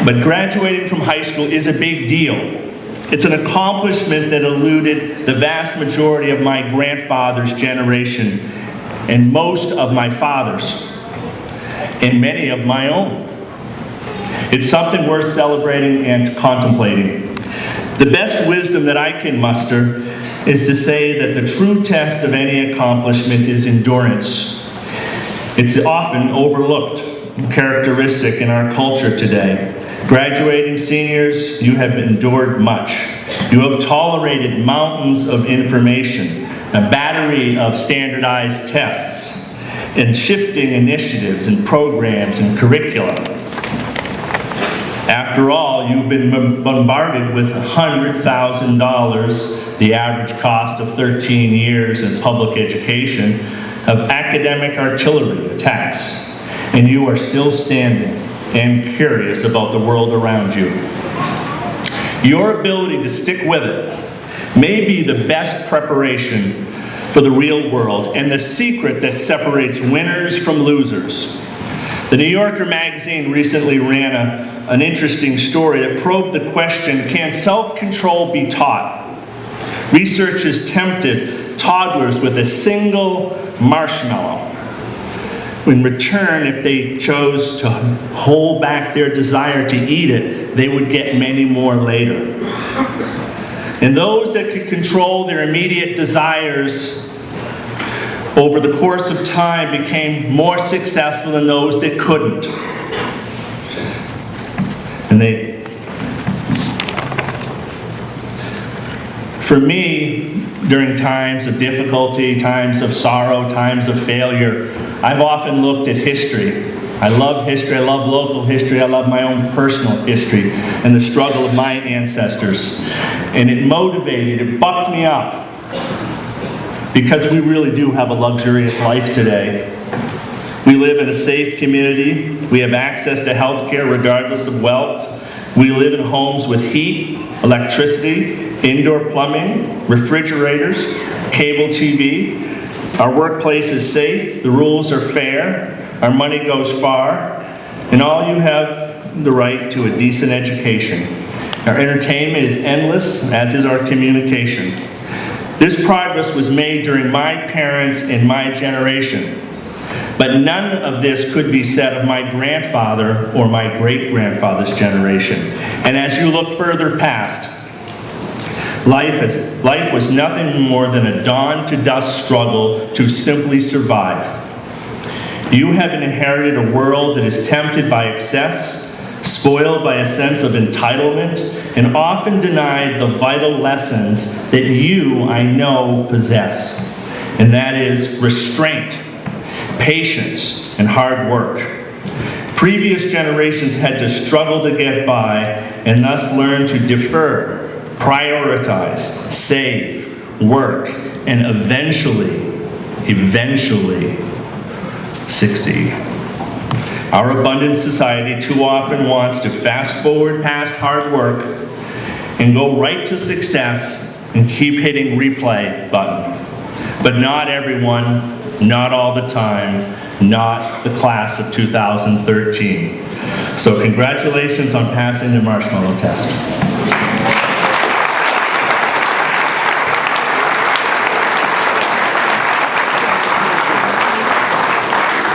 But graduating from high school is a big deal. It's an accomplishment that eluded the vast majority of my grandfather's generation and most of my father's and many of my own. It's something worth celebrating and contemplating. The best wisdom that I can muster is to say that the true test of any accomplishment is endurance. It's often overlooked characteristic in our culture today. Graduating seniors, you have endured much. You have tolerated mountains of information, a battery of standardized tests, and shifting initiatives and programs and curricula. After all, you've been bombarded with $100,000, the average cost of 13 years in public education, of academic artillery attacks, and you are still standing and curious about the world around you. Your ability to stick with it may be the best preparation for the real world and the secret that separates winners from losers. The New Yorker magazine recently ran an interesting story that probed the question, can self-control be taught? Researchers tempted toddlers with a single marshmallow. In return, if they chose to hold back their desire to eat it, they would get many more later. And those that could control their immediate desires over the course of time became more successful than those that couldn't. And for me, during times of difficulty, times of sorrow, times of failure, I've often looked at history. I love history, I love local history, I love my own personal history and the struggle of my ancestors. And it motivated, it bucked me up, because we really do have a luxurious life today. We live in a safe community, we have access to health care regardless of wealth, we live in homes with heat, electricity, indoor plumbing, refrigerators, cable TV. Our workplace is safe, the rules are fair, our money goes far, and all you have the right to a decent education. Our entertainment is endless, as is our communication. This progress was made during my parents' and my generation, but none of this could be said of my grandfather or my great-grandfather's generation. And as you look further past, life was nothing more than a dawn-to-dusk struggle to simply survive. You have inherited a world that is tempted by excess, spoiled by a sense of entitlement, and often denied the vital lessons that you, I know, possess. And that is restraint, patience, and hard work. Previous generations had to struggle to get by and thus learn to defer, prioritize, save, work, and eventually succeed. Our abundant society too often wants to fast forward past hard work and go right to success and keep hitting replay button. But not everyone, not all the time, not the class of 2013. So congratulations on passing the marshmallow test.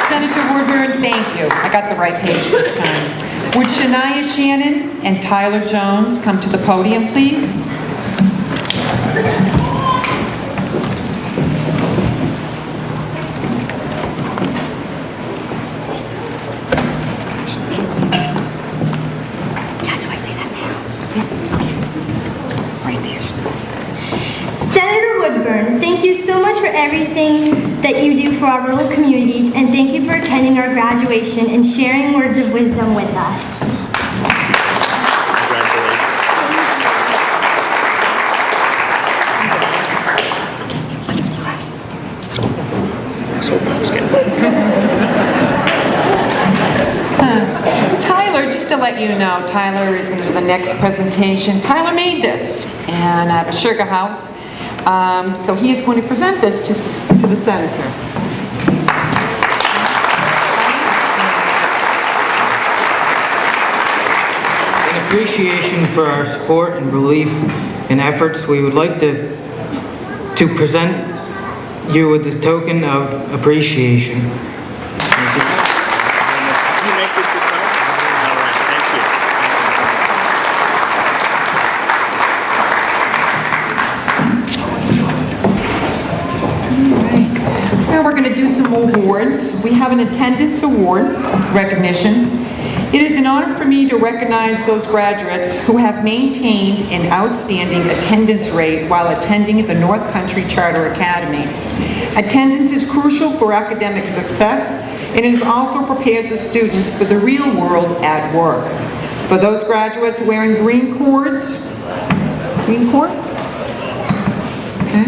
Senator Woodburn, thank you. I got the right page this time. Would Shania Shannon and Tyler Jones come to the podium, please? Thank you so much for everything that you do for our rural communities, and thank you for attending our graduation and sharing words of wisdom with us. Tyler, just just to let you know, Tyler is going to do the next presentation. Tyler made this, and I have a sugar house. So he is going to present this to the senator. In appreciation for our support and belief in efforts, we would like to present you with this token of appreciation. Thank you. You make this yourself? All right, thank you. Now we're going to do some awards. We have an attendance award recognition. It is an honor for me to recognize those graduates who have maintained an outstanding attendance rate while attending the North Country Charter Academy. Attendance is crucial for academic success, and it also prepares the students for the real world at work. For those graduates wearing green cords, okay,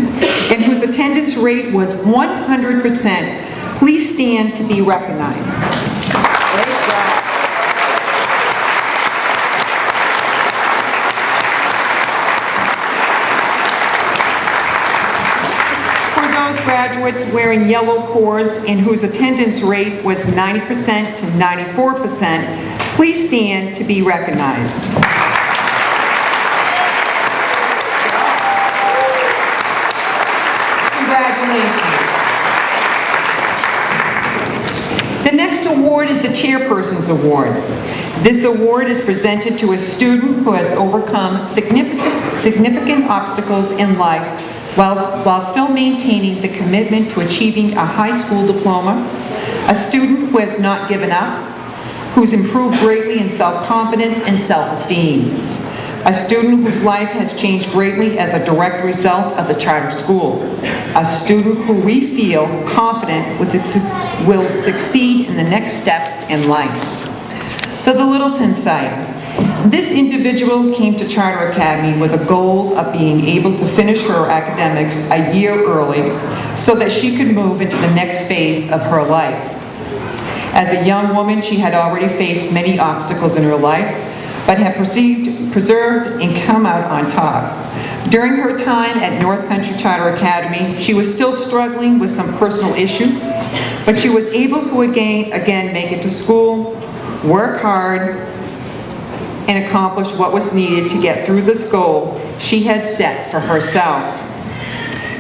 and whose attendance rate was 100%, please stand to be recognized. Great job. Graduates wearing yellow cords and whose attendance rate was 90% to 94%, please stand to be recognized. Congratulations. The next award is the Chairperson's Award. This award is presented to a student who has overcome significant obstacles in life while still maintaining the commitment to achieving a high school diploma, a student who has not given up, who's improved greatly in self-confidence and self-esteem, a student whose life has changed greatly as a direct result of the charter school, a student who we feel confident will succeed in the next steps in life. For the Littleton site, this individual came to Charter Academy with a goal of being able to finish her academics a year early so that she could move into the next phase of her life. As a young woman, she had already faced many obstacles in her life, but had persevered and come out on top. During her time at North Country Charter Academy, she was still struggling with some personal issues, but she was able to again make it to school, work hard, and accomplish what was needed to get through this goal she had set for herself.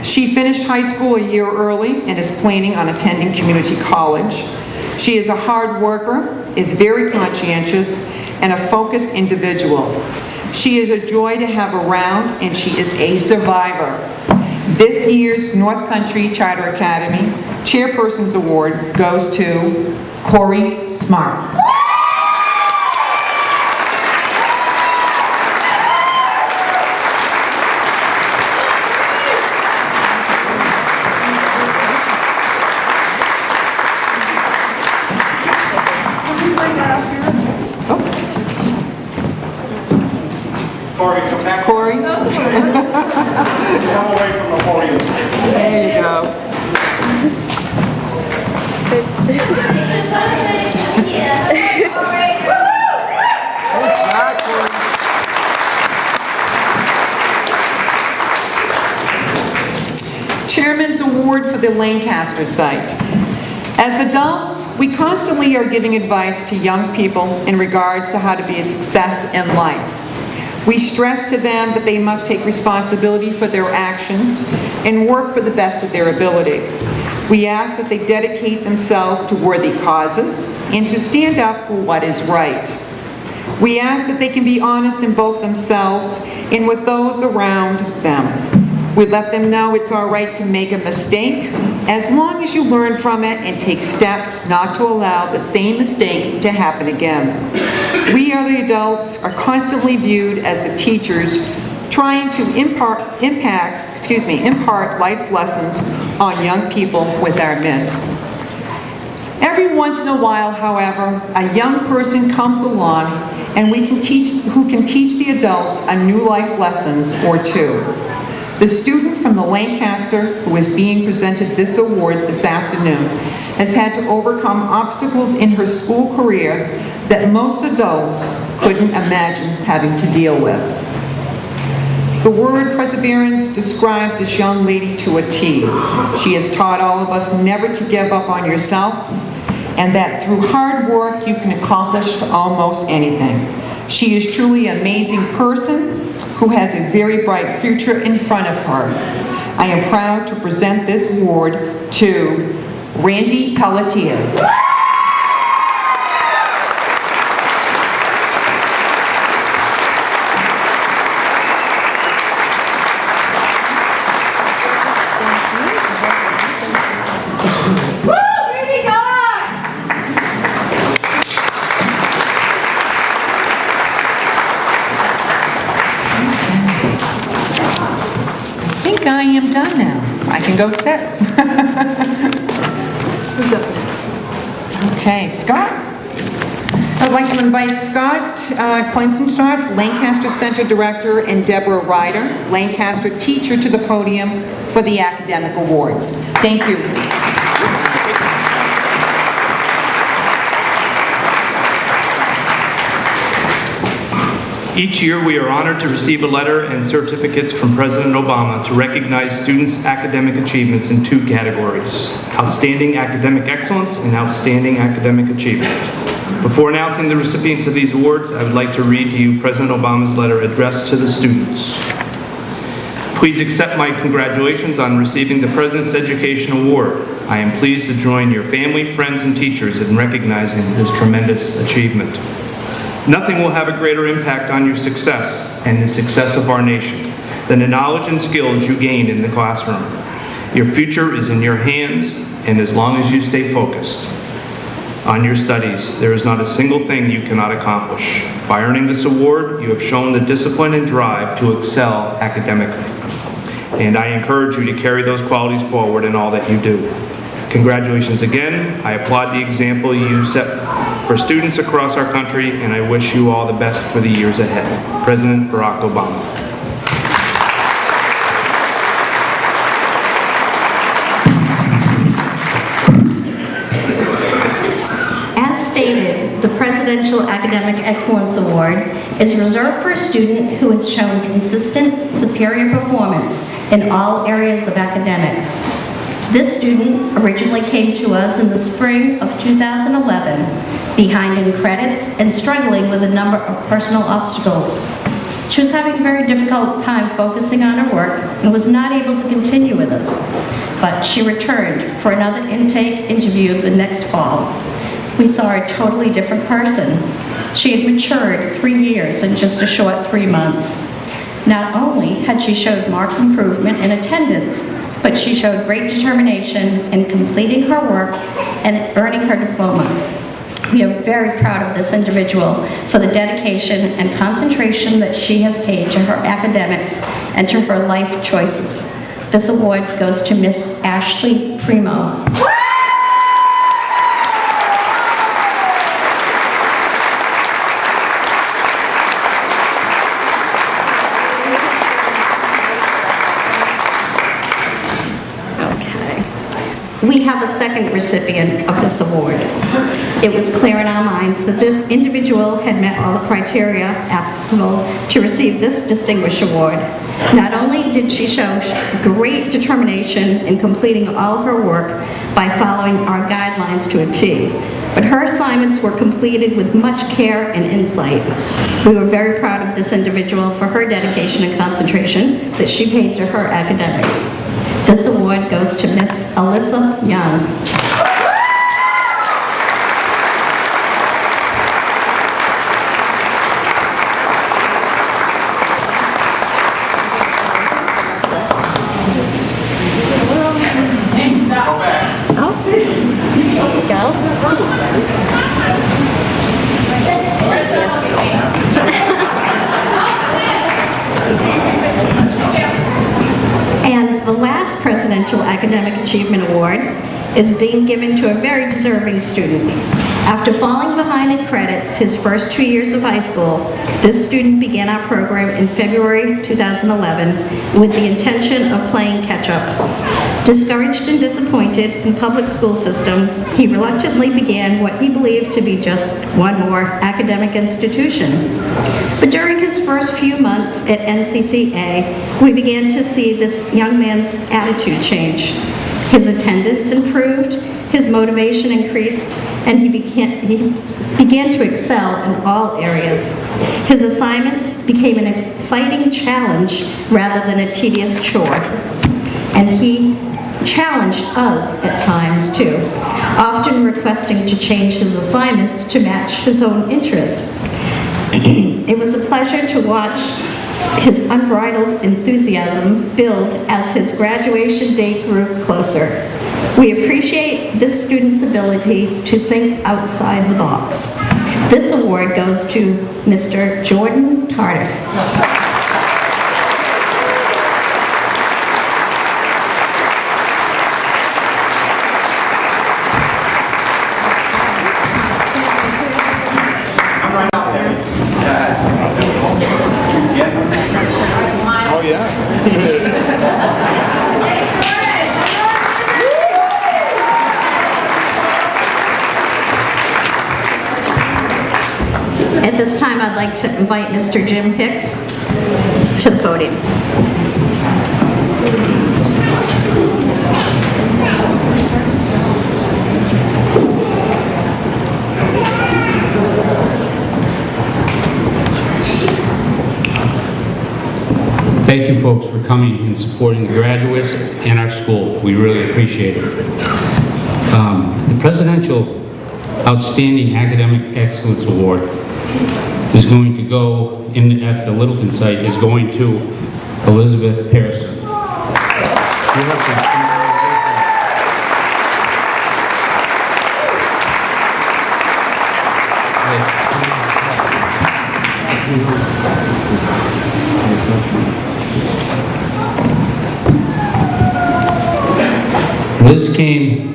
She finished high school a year early and is planning on attending community college. She is a hard worker, is very conscientious, and a focused individual. She is a joy to have around, and she is a survivor. This year's North Country Charter Academy Chairperson's Award goes to Corey Smart. Corey, come back. Corey? Come away from the podium. There you go. Chairman's Award for the Lancaster site. As adults, we constantly are giving advice to young people in regards to how to be a success in life. We stress to them that they must take responsibility for their actions and work for the best of their ability. We ask that they dedicate themselves to worthy causes and to stand up for what is right. We ask that they can be honest in both themselves and with those around them. We let them know it's all right to make a mistake, as long as you learn from it and take steps not to allow the same mistake to happen again. We, are the adults, are constantly viewed as the teachers trying to impart life lessons on young people with our myths. Every once in a while, however, a young person comes along and who can teach the adults a new life lessons or two. The student from the Lancaster who is being presented this award this afternoon has had to overcome obstacles in her school career that most adults couldn't imagine having to deal with. The word perseverance describes this young lady to a T. She has taught all of us never to give up on yourself, and that through hard work you can accomplish almost anything. She is truly an amazing person who has a very bright future in front of her. I am proud to present this award to Randy Pelletier. I am done now. I can go sit. Okay, Scott. I'd like to invite Scott Klinsenstadt, Lancaster Center Director, and Deborah Ryder, Lancaster Teacher, to the podium for the academic awards. Thank you. Each year, we are honored to receive a letter and certificates from President Obama to recognize students' academic achievements in two categories: outstanding academic excellence and outstanding academic achievement. Before announcing the recipients of these awards, I would like to read to you President Obama's letter addressed to the students. Please accept my congratulations on receiving the President's Education Award. I am pleased to join your family, friends, and teachers in recognizing this tremendous achievement. Nothing will have a greater impact on your success and the success of our nation than the knowledge and skills you gain in the classroom. Your future is in your hands, and as long as you stay focused on your studies, there is not a single thing you cannot accomplish. By earning this award, you have shown the discipline and drive to excel academically. And I encourage you to carry those qualities forward in all that you do. Congratulations again. I applaud the example you set for students across our country, and I wish you all the best for the years ahead. President Barack Obama. As stated, the Presidential Academic Excellence Award is reserved for a student who has shown consistent, superior performance in all areas of academics. This student originally came to us in the spring of 2011, behind in credits and struggling with a number of personal obstacles. She was having a very difficult time focusing on her work and was not able to continue with us, but she returned for another intake interview the next fall. We saw a totally different person. She had matured 3 years in just a short 3 months. Not only had she showed marked improvement in attendance, but she showed great determination in completing her work and earning her diploma. We are very proud of this individual for the dedication and concentration that she has paid to her academics and to her life choices. This award goes to Miss Ashley Primo. We have a second recipient of this award. It was clear in our minds that this individual had met all the criteria applicable to receive this distinguished award. Not only did she show great determination in completing all her work by following our guidelines to a T, but her assignments were completed with much care and insight. We were very proud of this individual for her dedication and concentration that she paid to her academics. This award goes to Miss Alyssa Young. Presidential Academic Achievement Award is being given to a very deserving student. After falling behind in credits his first 2 years of high school, this student began our program in February 2011 with the intention of playing catch-up. Discouraged and disappointed in the public school system, he reluctantly began what he believed to be just one more academic institution. But during his first few months at NCCA, we began to see this young man's attitude change. His attendance improved, his motivation increased, and he began to excel in all areas. His assignments became an exciting challenge rather than a tedious chore. And he challenged us at times too, often requesting to change his assignments to match his own interests. It was a pleasure to watch his unbridled enthusiasm build as his graduation date grew closer. We appreciate this student's ability to think outside the box. This award goes to Mr. Jordan Tardif. Oh, yeah. At this time, I'd like to invite Mr. Jim Hicks to the podium. Thank you, folks, for coming and supporting the graduates and our school. We really appreciate it. The Presidential Outstanding Academic Excellence Award is going to go at the Littleton site is going to Elizabeth Pearson. Liz came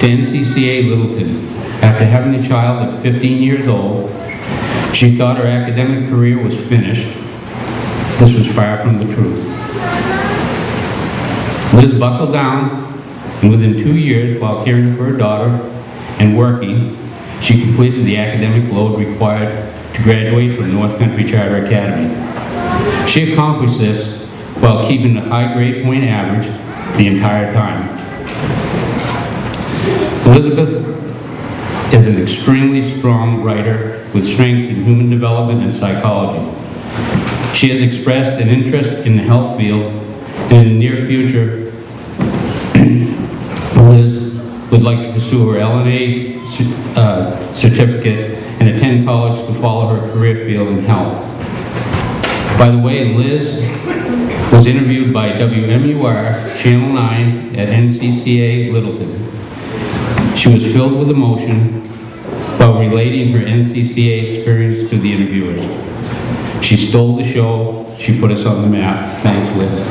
to NCCA Littleton after having a child at 15 years old. She thought her academic career was finished. This was far from the truth. Liz buckled down, and within 2 years, while caring for her daughter and working, she completed the academic load required to graduate from North Country Charter Academy. She accomplished this while keeping a high grade point average the entire time. Elizabeth is an extremely strong writer with strengths in human development and psychology. She has expressed an interest in the health field, and in the near future, Liz would like to pursue her LNA certificate and attend college to follow her career field in health. By the way, Liz was interviewed by WMUR Channel 9 at NCCA Littleton. She was filled with emotion while relating her NCCA experience to the interviewers. She stole the show. She put us on the map. Thanks, Liz.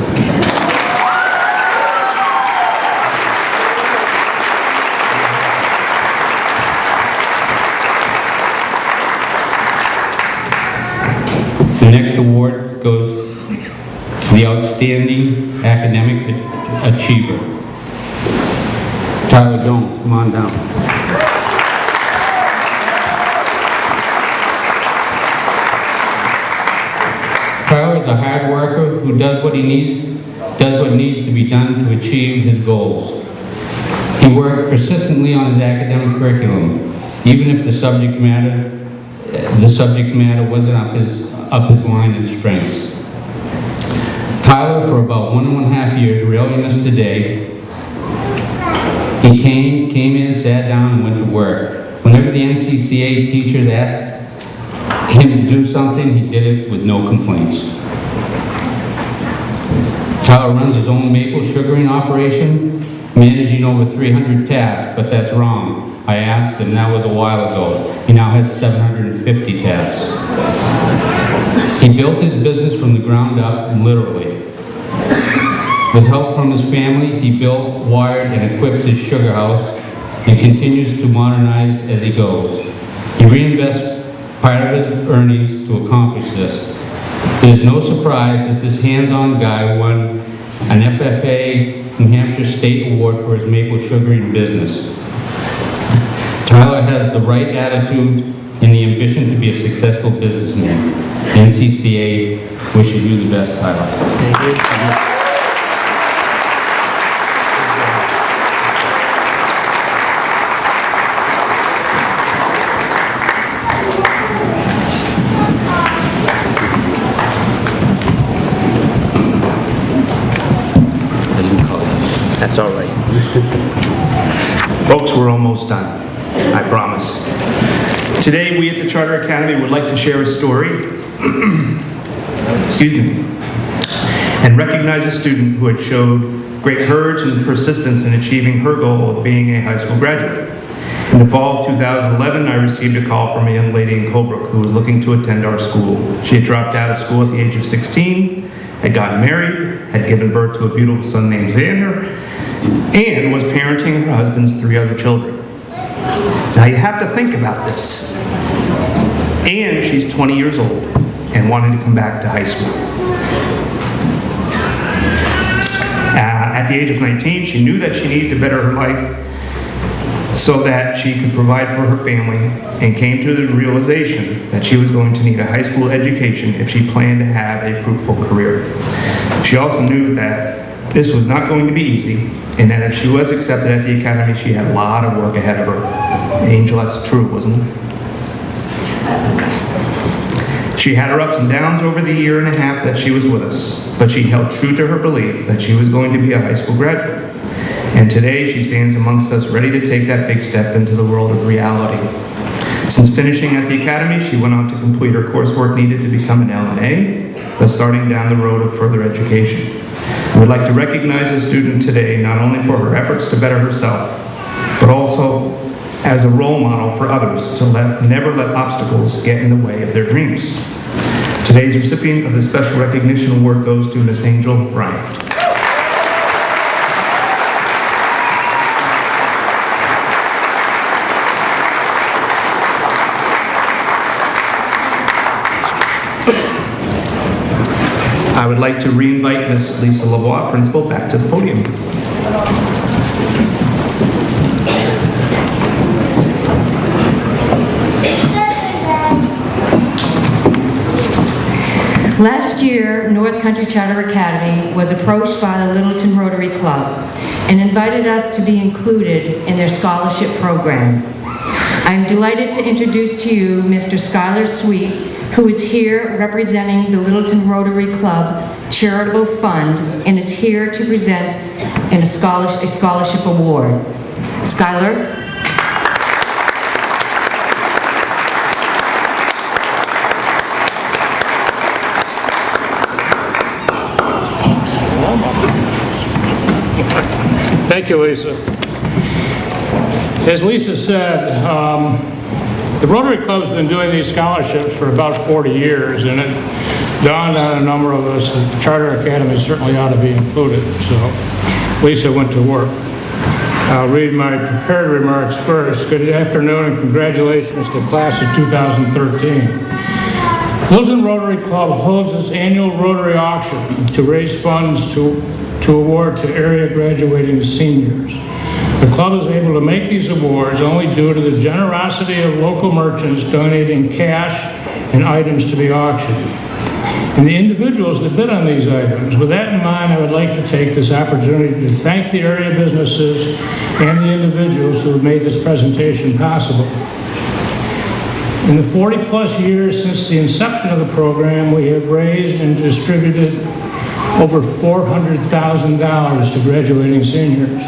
The next award goes to the Outstanding Academic Achiever. Tyler Jones, come on down. Tyler is a hard worker who does what needs to be done to achieve his goals. He worked persistently on his academic curriculum, even if the subject matter wasn't up his line in strengths. Tyler, for about 1.5 years, rarely missed a day. He came in, sat down, and went to work. Whenever the NCCA teachers asked him to do something, he did it with no complaints. Tyler runs his own maple sugaring operation, managing over 300 taps, but that's wrong. I asked, and that was a while ago. He now has 750 taps. He built his business from the ground up, literally. With help from his family, he built, wired, and equipped his sugar house and continues to modernize as he goes. He reinvests part of his earnings to accomplish this. It is no surprise that this hands-on guy won an FFA New Hampshire State Award for his maple sugaring business. Tyler has the right attitude and the ambition to be a successful businessman. NCCA wishes you the best, Tyler. Thank you. That's all right. Folks, we're almost done. I promise. Today, we at the Charter Academy would like to share a story, excuse me, and recognize a student who had showed great courage and persistence in achieving her goal of being a high school graduate. In the fall of 2011, I received a call from a young lady in Colebrook who was looking to attend our school. She had dropped out of school at the age of 16, had gotten married, had given birth to a beautiful son named Xander, and was parenting her husband's 3 other children. Now you have to think about this. And she's 20 years old and wanted to come back to high school. At the age of 19, she knew that she needed to better her life so that she could provide for her family, and came to the realization that she was going to need a high school education if she planned to have a fruitful career. She also knew that this was not going to be easy, and that if she was accepted at the academy, she had a lot of work ahead of her. Angel, that's true, wasn't it? She had her ups and downs over the year and a half that she was with us, but she held true to her belief that she was going to be a high school graduate. And today, she stands amongst us ready to take that big step into the world of reality. Since finishing at the academy, she went on to complete her coursework needed to become an LNA, thus starting down the road of further education. I would like to recognize the student today not only for her efforts to better herself, but also as a role model for others to never let obstacles get in the way of their dreams. Today's recipient of the Special Recognition Award goes to Miss Angel Bryant. I would like to re-invite Miss Lisa Lavoie, Principal, back to the podium. Last year, North Country Charter Academy was approached by the Littleton Rotary Club and invited us to be included in their scholarship program. I'm delighted to introduce to you Mr. Skylar Sweet, who is here representing the Littleton Rotary Club Charitable Fund and is here to present a scholarship award. Skylar? Thank you, Lisa. As Lisa said, the Rotary Club's been doing these scholarships for about 40 years, and it dawned on a number of us that the Charter Academy certainly ought to be included, so Lisa went to work. I'll read my prepared remarks first. Good afternoon and congratulations to class of 2013. Littleton Rotary Club holds its annual Rotary auction to raise funds to award to area graduating seniors. The club is able to make these awards only due to the generosity of local merchants donating cash and items to be auctioned, and the individuals that bid on these items. With that in mind, I would like to take this opportunity to thank the area businesses and the individuals who have made this presentation possible. In the 40-plus years since the inception of the program, we have raised and distributed over $400,000 to graduating seniors.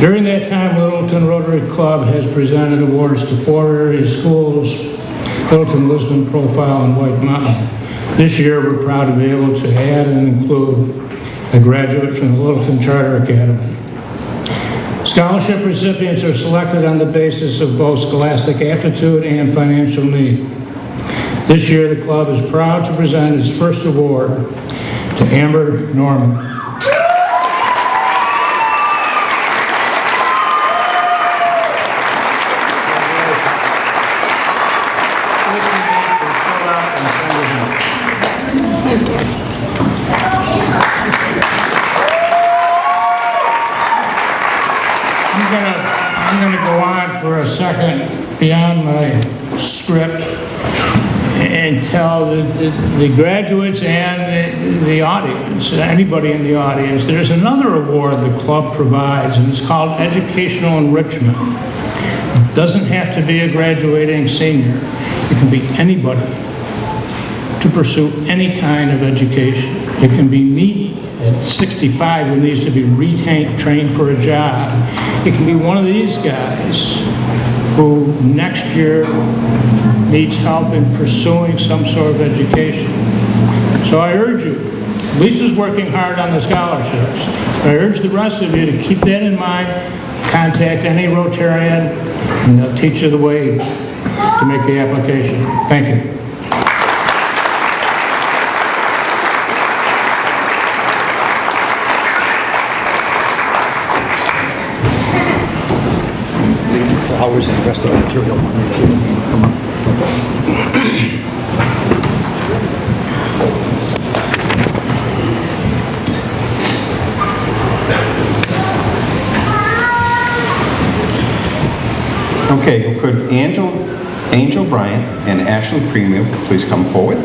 During that time, Littleton Rotary Club has presented awards to 4 area schools, Littleton, Lisbon, Profile, and White Mountain. This year, we're proud to be able to add and include a graduate from the Littleton Charter Academy. Scholarship recipients are selected on the basis of both scholastic aptitude and financial need. This year, the club is proud to present its first award to Amber Norman. I'm gonna go on for a second beyond my script and tell the graduates and the audience, anybody in the audience, there's another award the club provides, and it's called Educational Enrichment. It doesn't have to be a graduating senior. It can be anybody to pursue any kind of education. It can be me at 65 who needs to be trained for a job. It can be one of these guys who next year needs help in pursuing some sort of education. So I urge you, Lisa's working hard on the scholarships. I urge the rest of you to keep that in mind. Contact any Rotarian and they'll teach you the way to make the application. Thank you. Flowers and the rest of the material. Come on. Okay, could Angel Bryant and Ashley Premium please come forward?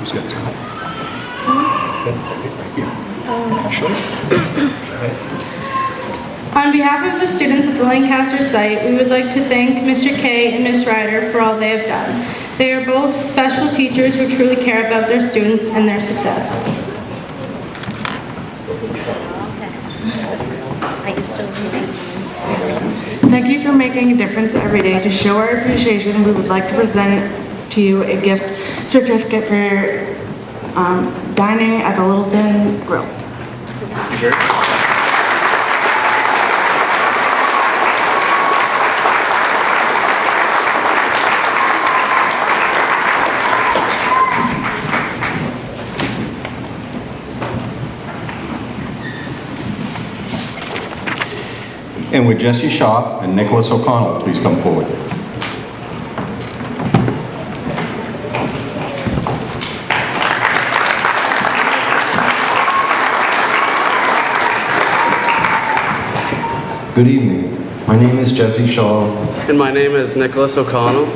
Who's got some? On behalf of the students at the Lancaster site, we would like to thank Mr. Kay and Ms. Ryder for all they have done. They are both special teachers who truly care about their students and their success. Thank you for making a difference every day. To show our appreciation, we would like to present to you a gift certificate for dining at the Littleton Grill. And would Jesse Shaw and Nicholas O'Connell please come forward? Good evening. My name is Jesse Shaw. And my name is Nicholas O'Connell.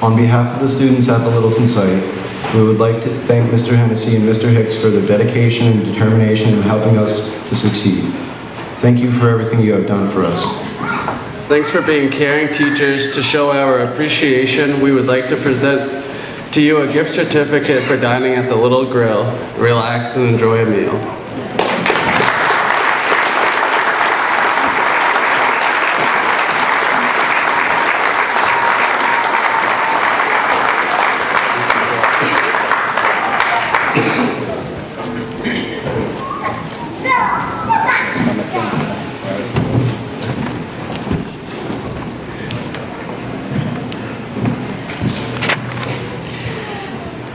On behalf of the students at the Littleton site, we would like to thank Mr. Hennessy and Mr. Hicks for their dedication and determination in helping us to succeed. Thank you for everything you have done for us. Thanks for being caring teachers. To show our appreciation, we would like to present to you a gift certificate for dining at the Little Grill. Relax and enjoy a meal.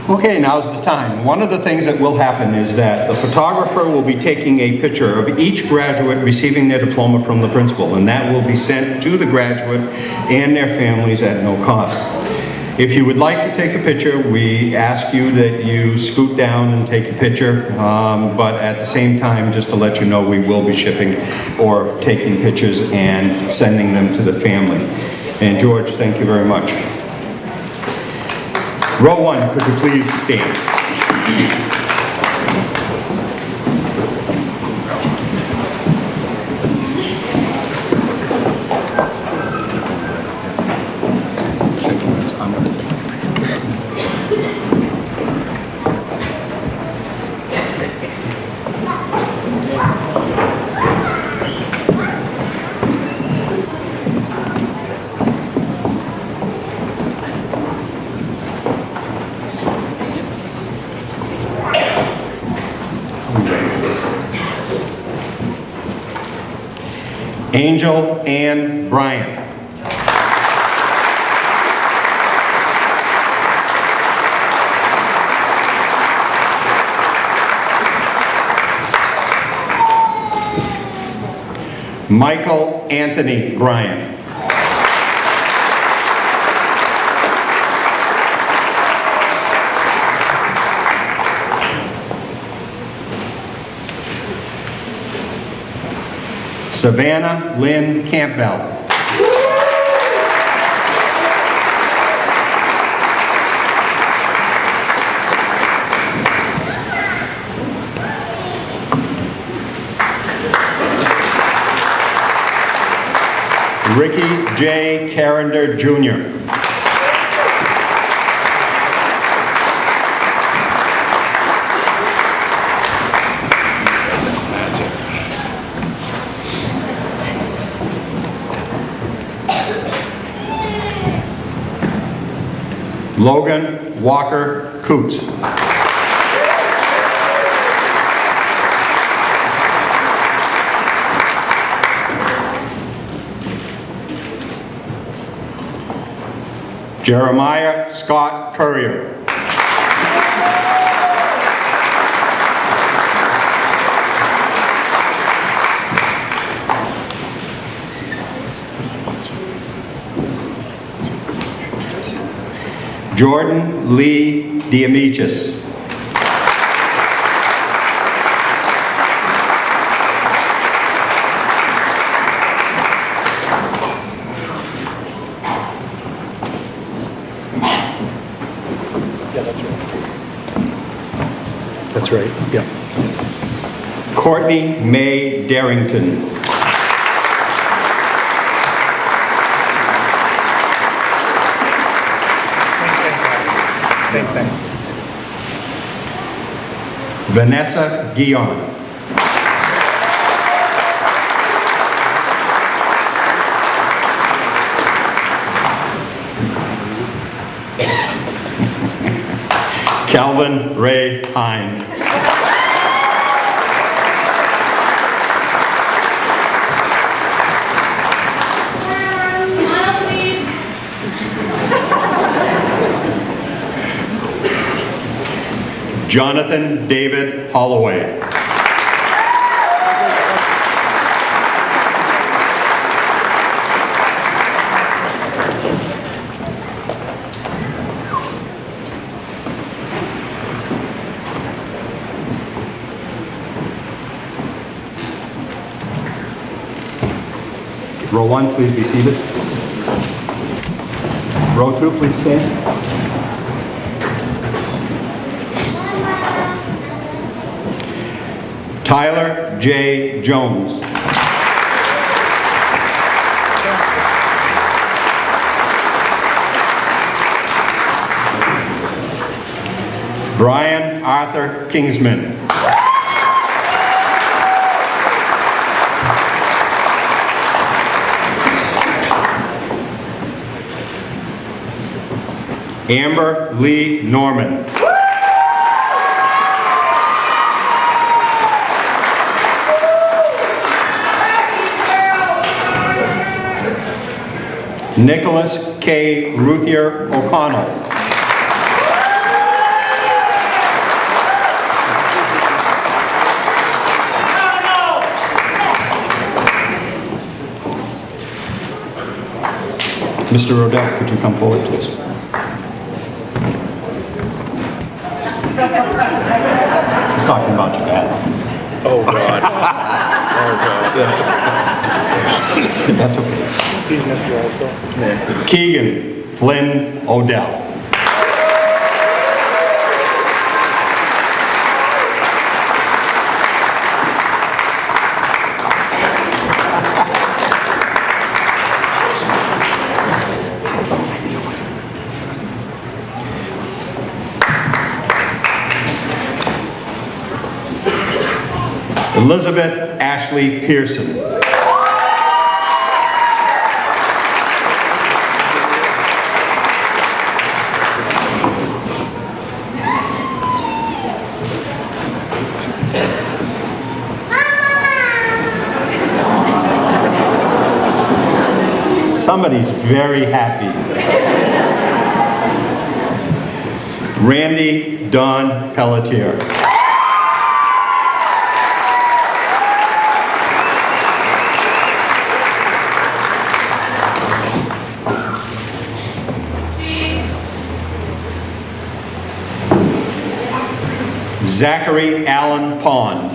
Okay, now's the time. One of the things that will happen is that the photographer will be taking a picture of each graduate receiving their diploma from the principal, and that will be sent to the graduate and their families at no cost. If you would like to take a picture, we ask you that you scoot down and take a picture, but at the same time, just to let you know, we will be shipping or taking pictures and sending them to the family. And George, thank you very much. Row one, could you please stand? Angel Ann Bryant. Michael Anthony Bryant. Savannah Lynn Campbell. Ricky J. Carrender, Jr. That's it. Logan Walker Coots. Jeremiah Scott Courier. Jordan Lee Diamichis. That's right, yeah. Courtney May Darrington. Same thing. Vanessa Guion. Calvin Ray Hind. Jonathan David Holloway. Row 1, please be seated. Row 2, please stand. Tyler J. Jones. Brian Arthur Kingsman. Amber Lee Norman. Nicholas K. Ruthier O'Connell. Mr. Rodell, could you come forward, please? He's talking about your dad. Oh, God. Oh, God. That's okay. He's Mr. also. Yeah. Keegan Flynn Odell. Elizabeth Ashley Pearson. Somebody's very happy. Randy Don Pelletier. Zachary Allen Pond.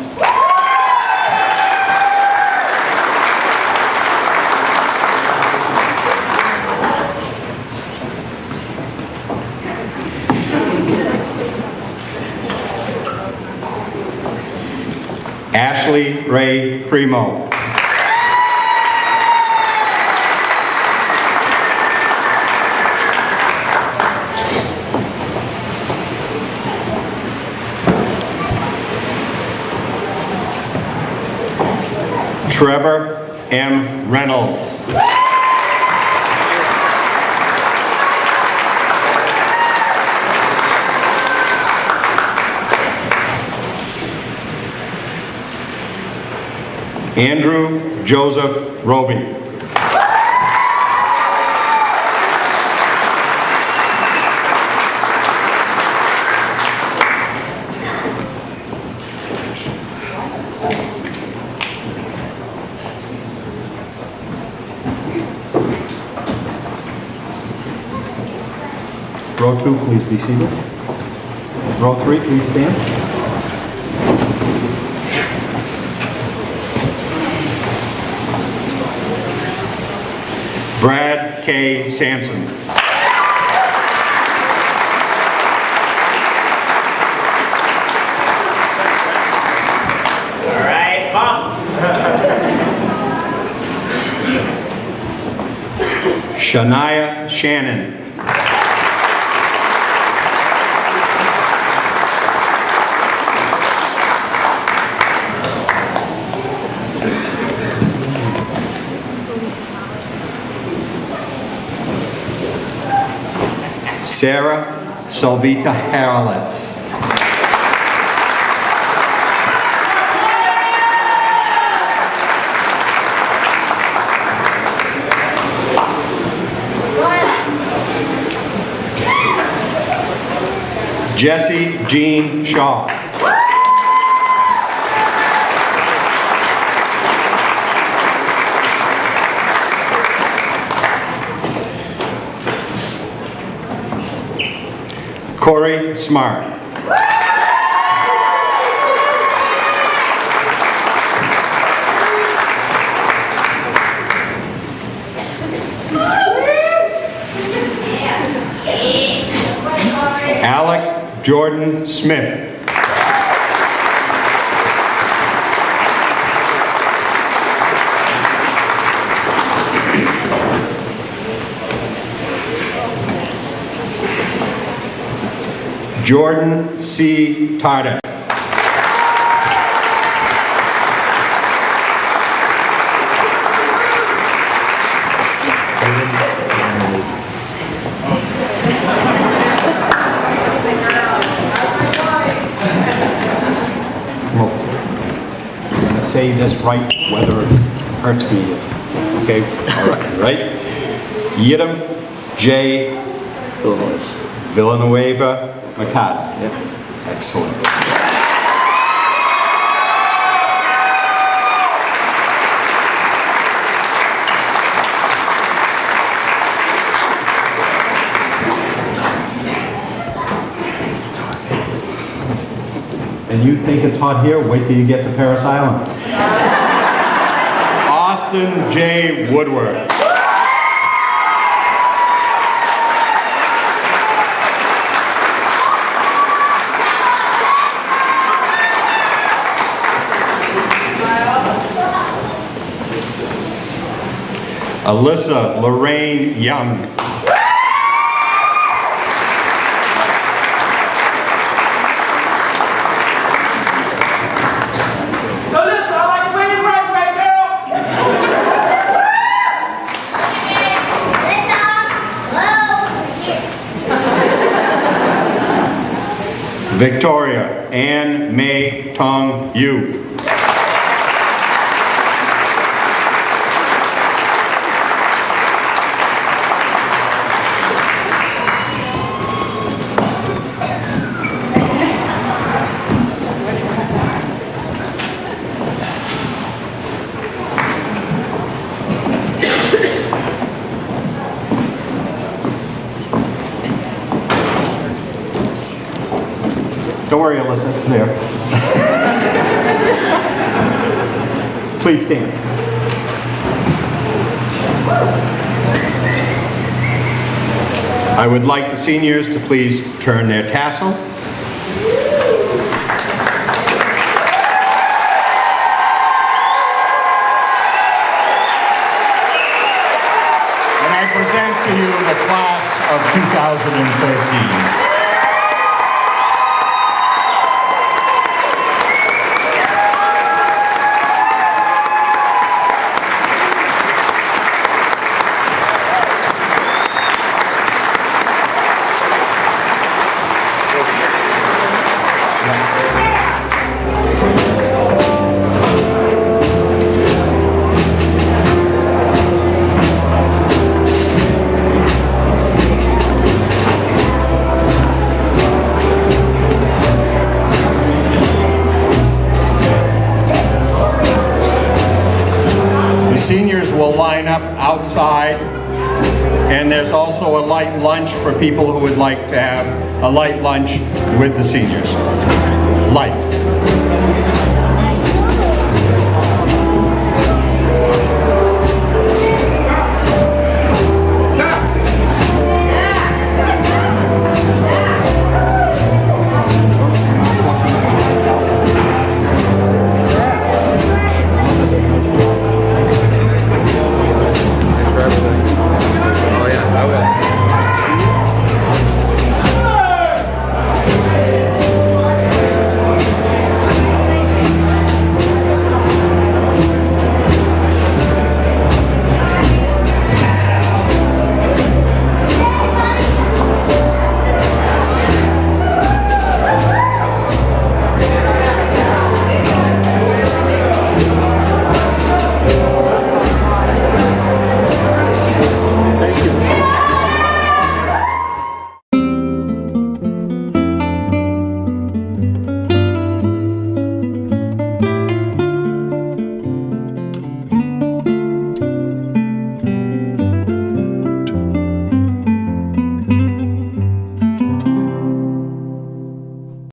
Ashley Ray Primo. Trevor M. Reynolds. Andrew Joseph Roby. Row 2, please be seated. Row 3, please stand. Brad K. Sampson. All right, Bob. Shania Shannon. Sarah Salvita Harlett. Jessie Jean Shaw. Corey Smart. Alec Jordan Smith. Jordan C. Tardif. I'm going to say this right, whether it hurts me. Okay, all right, right? Yidam J. Villanueva McCarty. Yep. Excellent. And you think it's hot here? Wait till you get to Paris Island. Austin J. Woodward. Alyssa Lorraine Young. Alyssa, I like the way you rock, right, girl? Victoria Ann May Tong Yu. Don't worry, Alyssa, it's there. Please stand. I would like the seniors to please turn their tassel. present to you the class of 2013. Seniors will line up outside, and there's also a light lunch for people who would like to have a light lunch with the seniors. Light.